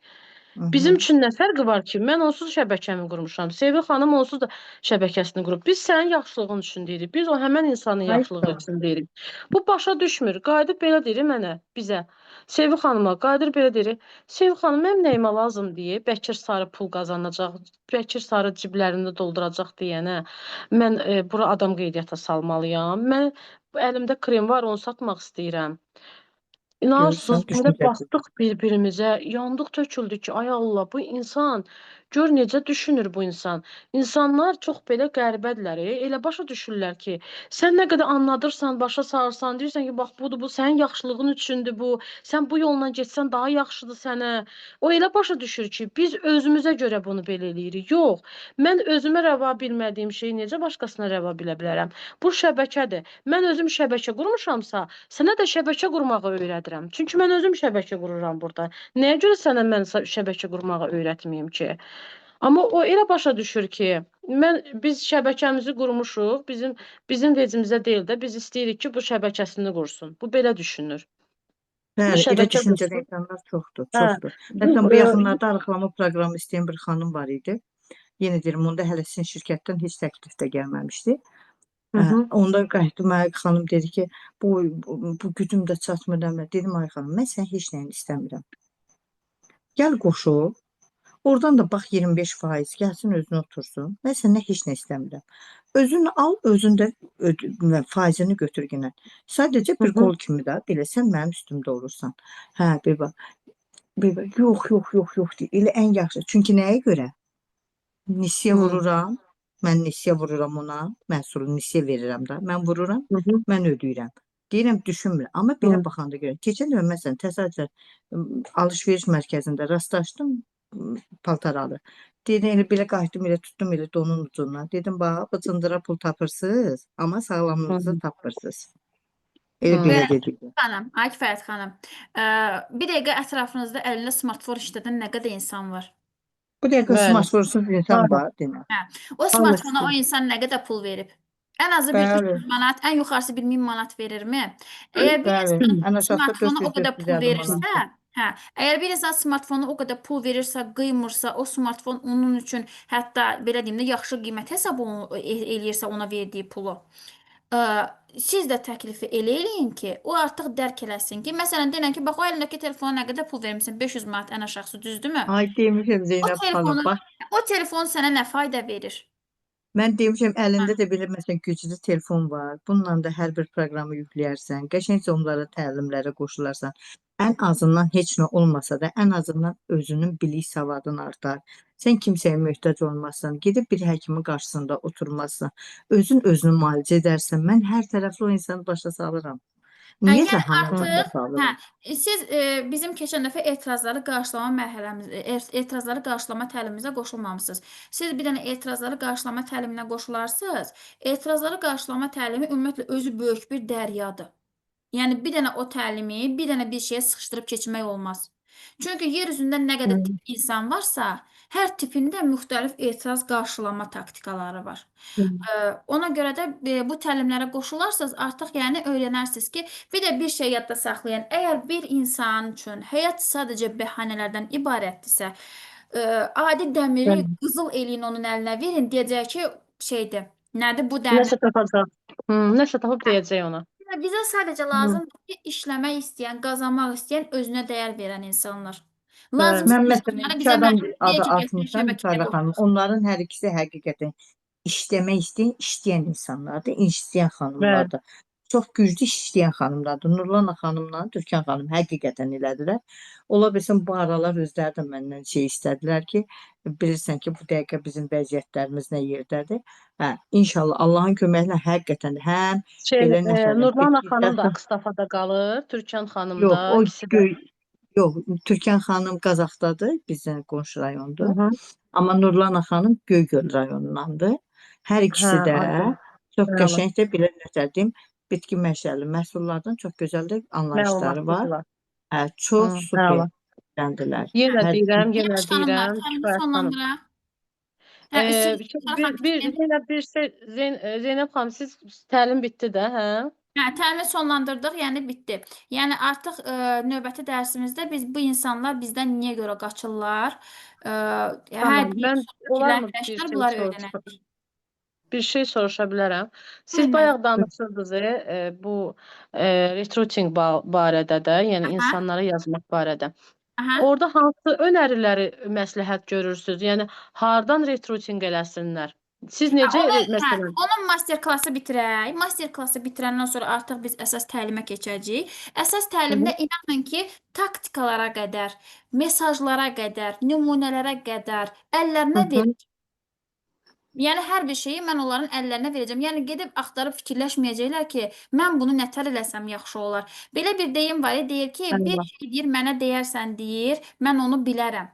Hı -hı. Bizim üçün nə fərqi var ki? Mən onsuz şəbəkəmi qurmuşam. Sevgi xanım onsuz da şəbəkəsini qurub. Biz sənin yaxşılığın üçün deyirik. Biz o həmən insanın yaxşılığı Ayşə, üçün deyirik. Bu başa düşmür. Qayıdıb belə deyir mənə, bizə. Sevgi xanıma qayıdır belə deyir. Sevgi xanım, mənim nəyimə lazım deyə Bəkir Sarı pul qazanacaq, Bəkir Sarı ciblərində dolduracaq deyənə mən bura adam qeydiyyata salmalıyam. Mən əlimdə krem var, onu satmaq istəyirəm. görürsən, İnansız belə düşüncəsiz. baxdıq bir-birimizə, yandıq, töküldük ki, ay Allah, bu insan, gör necə düşünür bu insan. İnsanlar çox belə qəribədirlər, elə başa düşürlər ki, sən nə qədər anladırsan, başa salırsan, deyirsən ki, bax budur, bu sənin yaxşılığın üçündür bu, sən bu yolla getsən daha yaxşıdır sənə. O elə başa düşür ki, biz özümüzə görə bunu belə eləyirik. Yox, mən özümə rəva bilmədiyim şeyi necə başqasına rəva bilə bilərəm? Bu şəbəkədir. Mən özüm şəbəkə qurmuşamsa, sənə də şəbəkə qurmağı öyrədirəm. Çünki mən özüm şəbəkə qururam burada. Nəyə görə sənə mən şəbəkə qurmağı öyrətməyim ki? Amma o elə başa düşür ki, biz şəbəkəmizi qurmuşuq, bizim vecimizə deyil də, biz istəyirik ki, bu şəbəkəsini qursun. Bu belə düşünür. Bu Bəli, elə şəbəkə düşüncədə qursun. insanlar çoxdur, Hə. çoxdur. Bu Hətta bu yaxınlarda arıqlama proqramı istəyən bir xanım var idi. Yenə deyirəm, onda hələ sizin şirkətdən heç təklif də gəlməmişdi. Hı hı. Onda qayıtdı mənə xanım dedi ki, bu gücüm də çatmır demə. Dedim ay xanım, mən sənin heç nəyini istəmirəm. Gəl qoşul. Oradan da bax 25% gəlsin özünə otursun. Mən səndən heç nə istəmirəm. Özün al, özün də faizini götür yenə. Sadəcə Hı bir hı. qol kimi də belə sən mənim üstümdə olursan. Hə, bir bax. Yox, yox, yox, yox deyir. Elə ən yaxşı. Çünki nəyə görə? Nisiyə Hı vururam. Mən nisiyə vururam ona. Məhsulu nisiyə verirəm də. Mən vururam, hı. mən ödəyirəm. Deyirəm düşünmür. Amma belə baxanda görə. Keçən gün məsələn təsadüfən alış-veriş mərkəzində rastlaşdım paltaralı. Dedim elə belə qayıtdım, elə tutdum elə donun ucundan. Dedim bax, bu cındıra pul tapırsınız, amma sağlamlığınızı tapmırsınız. Elə Hı. belə Bəli. dedi. Xanım, ay Kifayət xanım. Bir dəqiqə ətrafınızda əlində smartfon işlədən nə qədər insan var? Bu dəqiqə Bəli. smartfonsuz insan var, demə. Hə. O smartfona o insan nə qədər pul verib? Ən azı bir Bəli, 300 manat, ən yuxarısı bir 1000 manat verirmi? Əgər bir bəli. insan Ən aşağısı smartfona o qədər pul 400-450 verirsə, manat. Hə, əgər bir insan smartfona o qədər pul verirsə, qıymırsa, o smartfon onun üçün hətta belə deyim də yaxşı qiymət hesab eləyirsə ona verdiyi pulu. Ə, siz də təklifi elə eləyin ki, o artıq dərk eləsin ki, məsələn denən ki, bax o əlindəki telefona nə qədər pul vermisən? 500 manat ən aşağısı, düzdürmü? Ay demişəm O Zeynəb xanım, telefonu bax o telefon sənə nə fayda verir? mən demişəm Hə, əlində də belə məsələn güclü telefon var. Bununla da hər bir proqramı yükləyərsən, qəşəngcə onlara təlimlərə qoşularsan. Ən azından heç nə olmasa da, ən azından özünün bilik savadın artar. Sən kimsəyə möhtac olmazsan, gedib bir həkimin qarşısında oturmazsan, özünü müalicə edərsən. Mən hər tərəfli o insanı başa salıram. Ümumiyyətlə Yəni hamını başa artıq, hə, salıram. siz bizim keçən dəfə etirazları qarşılama mərhələmiz, etirazları qarşılama təlimimizə qoşulmamısınız. Siz bir dənə etirazları qarşılama təliminə qoşularsınız. Etirazları qarşılama təlimi ümumiyyətlə özü böyük bir dəryadır. Yəni bir dənə o təlimi, bir dənə bir şeyə sıxışdırıb keçmək olmaz. Çünki yer üzündə nə qədər tip insan varsa, hər tipin də müxtəlif etiraz qarşılama taktikaları var. Ona görə də bu təlimlərə qoşularsınız, artıq yəni öyrənərsiniz ki, bir də bir şey yadda saxlayın. Əgər bir insan üçün həyat sadəcə bəhanələrdən ibarətdirsə, adi dəmiri Bəli. qızıl eləyin onun əlinə verin, deyəcək ki, şeydir. Nədir bu dəmir? Nəsə tapacaq. Nəsə tapıb deyəcək ona. Yəni bizə sadəcə lazımdır ki, işləmək istəyən, qazanmaq istəyən, özünə dəyər verən insanlar. Bəli. Mən Lazımsız məsələn insanlara iki bizə adam məcbur adı deyək ki, gətirin atmışam şəbəkəyə Müsarra xanım. qoşulsun. Onların hər ikisi həqiqətən işləmək istəyən insanlardır, işləyən Bəli. xanımlardır. Çox güclü işləyən xanımlardır. Nurlan xanımla Türkan xanım həqiqətən elədilər. Ola bilsin bu aralar özləri də məndən şey istədilər ki, bilirsən ki, bu dəqiqə bizim vəziyyətlərimiz nə yerdədir. Hə, inşallah Allahın köməyi ilə həqiqətən həm belə nəfərlər Nurlan xanım da etkiləyəcək. Ağstafada qalır, Türkan xanım Yox, da, o ikisi də. yox, Türkan xanım Qazaxdadır, bizdən qonşu rayondur. Hı. Amma Nurlan xanım Göygöl rayonundandır. Hər Hə, ikisi də aydın. çox Məlumat, qəşəngdir, belə nötərdim. Bitki məşəlli məhsullardan çox gözəl də anlayışları var. məlumatlıdırlar. Hə, çox Məlumat. superləndilər. Yenə Hər deyirəm, yenə Yaxşı xanımlar, deyirəm, təlimi kifayət xanım. sonlandıraq. Hə, siz Zeynəb bir şey, Zeynəb xanım, siz təlim bitdi də, hə? Hə, təlimi sonlandırdıq, yəni bitdi. Yəni artıq növbəti dərsimizdə biz bu insanlar bizdən niyə görə qaçırlar? Hər Tamam, deyir mən olarmı bir fikirlər, şey bunları soruşa, öyrənəcəyik. bir şey soruşa bilərəm? Siz Buyurun bayaq müəllim. danışırdınız bu recruiting barədə də, yəni Aha, insanlara yazmaq barədə. aha. Orada hansı önəriləri məsləhət görürsüz? Yəni hardan recruiting eləsinlər? Siz necə məsələn? Onun master klası bitirək. Master klası bitirəndən sonra artıq biz əsas təlimə keçəcəyik. Əsas təlimdə inanın ki, taktikalara qədər, mesajlara qədər, nümunələrə qədər əllərinə verəcəm. Yəni hər bir şeyi mən onların əllərinə verəcəm. Yəni gedib axtarıb fikirləşməyəcəklər ki, mən bunu nətər eləsəm yaxşı olar. Belə bir deyim var, deyir ki, bir şey deyir, mənə deyərsən deyir, mən onu bilərəm.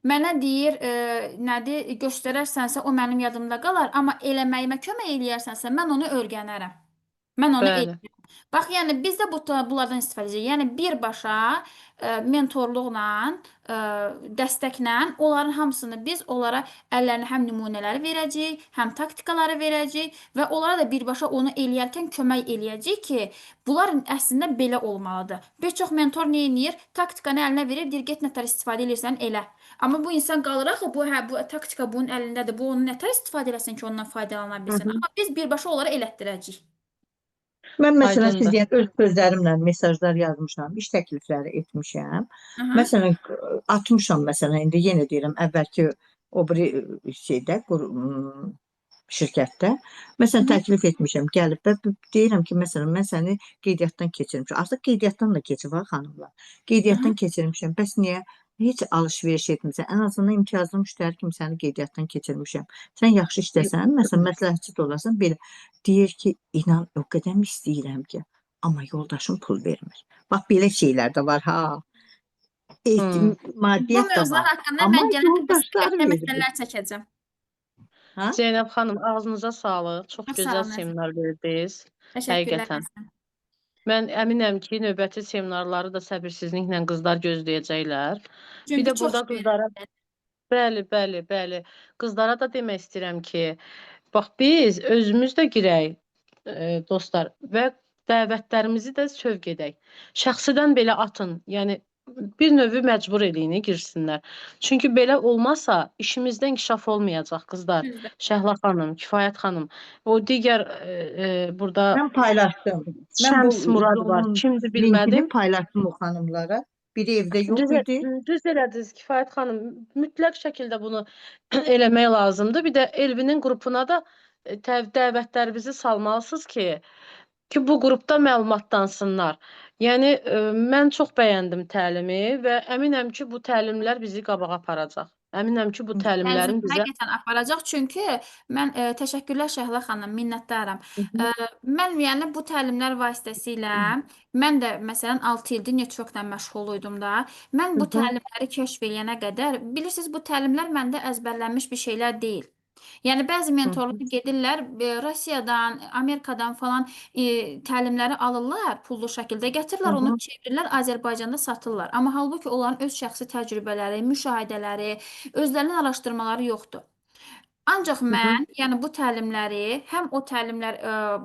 Mənə deyir, nədir, göstərərsənsə o mənim yadımda qalar, amma eləməyimə kömək eləyərsənsə mən onu öyrənərəm. Mən onu Bəli. eləyərəm. Bax, yəni biz də bunlardan istifadə edəcəyik. Yəni birbaşa mentorluqla, dəstəklə onların hamısını biz onlara əllərinə həm nümunələri verəcəyik, həm taktikaları verəcəyik və onlara da birbaşa onu eləyərkən kömək eləyəcəyik ki, bunlar əslində belə olmalıdır. Bir çox mentor nə edir? Taktikanı əlinə verir, deyir get nətər istifadə edirsən elə. Amma bu insan qalır axı bu taktika bunun əlindədir. Bu onu nətər istifadə eləsin ki, ondan faydalana bilsin. Amma biz birbaşa onlara elətdirəcəyik. Mən məsələn Aydındır. siz deyən öz sözlərimlə mesajlar yazmışam, iş təklifləri etmişəm. Aha. Məsələn atmışam məsələn indi yenə deyirəm əvvəlki o biri şeydə şirkətdə məsələn təklif etmişəm, gəlib və deyirəm ki, məsələn mən səni qeydiyyatdan keçirmişəm. Artıq qeydiyyatdan da keçib ha xanımlar. Qeydiyyatdan keçirmişəm. Bəs niyə heç alış-veriş etmirsən? Ən azından imtiyazlı müştəri kimi səni qeydiyyatdan keçirmişəm. Sən yaxşı işləsən, məsələn məsləhətçi də olarsan belə. Deyir ki, inan o qədər istəyirəm ki, amma yoldaşım pul vermir. Bax belə şeylər də var ha. Bu Maddiyyat da mövzular var. haqqında Amma mən gələn yoldaşlar dəfə verir. məsələlər çəkəcəm. Ha? Zeynəb xanım, ağzınıza sağlıq. Çox Çox sağ gözəl olun, əzizim. seminar verdiniz. Təşəkkürlər. Həqiqətən. əzizim. Mən əminəm ki, növbəti seminarları da səbirsizliklə qızlar gözləyəcəklər. Bir Çünki də çox burada şey qızlara, bəli, qızlara da demək istəyirəm ki, bax biz özümüz də girək, dostlar, və dəvətlərimizi də sövq edək. Şəxsidən belə atın. Yəni bir növ məcbur eləyin girsinlər. Çünki belə olmasa işimizdə inkişaf olmayacaq qızlar. Düzdür. Şəhla xanım, Kifayət xanım, o digər burada Mən paylaşdım. Mən bu Şəms Murad var. Zoom Kimdir linkini bilmədim. paylaşdım o xanımlara. Biri evdə yox idi. Düz elədiniz Kifayət xanım. Mütləq şəkildə bunu eləmək lazımdır. Bir də Elvinin qrupuna da dəvətlərinizi salmalısınız ki bu qrupda məlumatlansınlar. Yəni mən çox bəyəndim təlimi və əminəm ki, bu təlimlər bizi qabağa aparacaq. Əminəm ki, bu təlimlərin bizə Həqiqətən aparacaq. Çünki mən təşəkkürlər Şəhla xanım, minnətdaram. Mən yəni bu təlimlər vasitəsilə mən də məsələn 6 ildir networkla məşğul idim da. Mən bu təlimləri kəşf eləyənə qədər bilirsiniz bu təlimlər məndə əzbərlənmiş bir şeylər deyil. Yəni bəzi mentorlar gedirlər Rusiyadan, Amerikadan falan təlimləri alırlar pullu şəkildə, gətirirlər onu çevirirlər Azərbaycanda satırlar. Amma halbuki onların öz şəxsi təcrübələri, müşahidələri, özlərinin araşdırmaları yoxdur. Ancaq mən, yəni bu təlimləri, həm o təlimlər,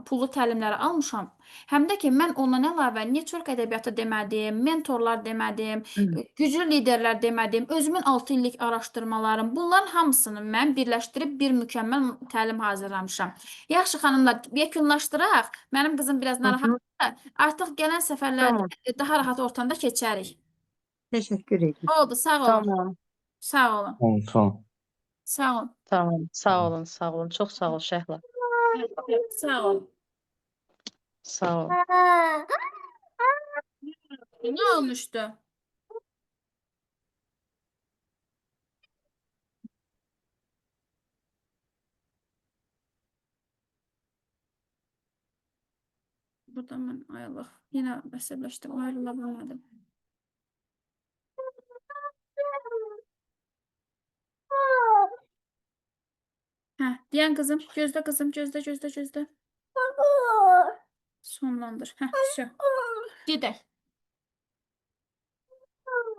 pullu təlimləri almışam, həm də ki, mən ondan əlavə network ədəbiyyatı demədim, mentorlar demədim, güclü liderlər demədim, özümün 6 illik araşdırmalarım, bunların hamısını mən birləşdirib bir mükəmməl təlim hazırlamışam. Yaxşı xanımlar, yekunlaşdıraq. Mənim qızım biraz narahatdır. Artıq gələn səfərlərdə daha rahat ortamda keçərik. Təşəkkür edirəm. Oldu, sağ olun. Tamam. Sağ olun. Son. Sağ olun. Tamam. Sağ olun, sağ olun. Çox sağ ol Şəhla. Sağ olun. Sağ ol. Ne olmuştu? Burada mən ayılıq. Yenə əsəbləşdim, ayrıla bilmədim. Hə, deyən qızım, gözlə qızım, gözlə. Sonlandır. Hə, şö. Gedək.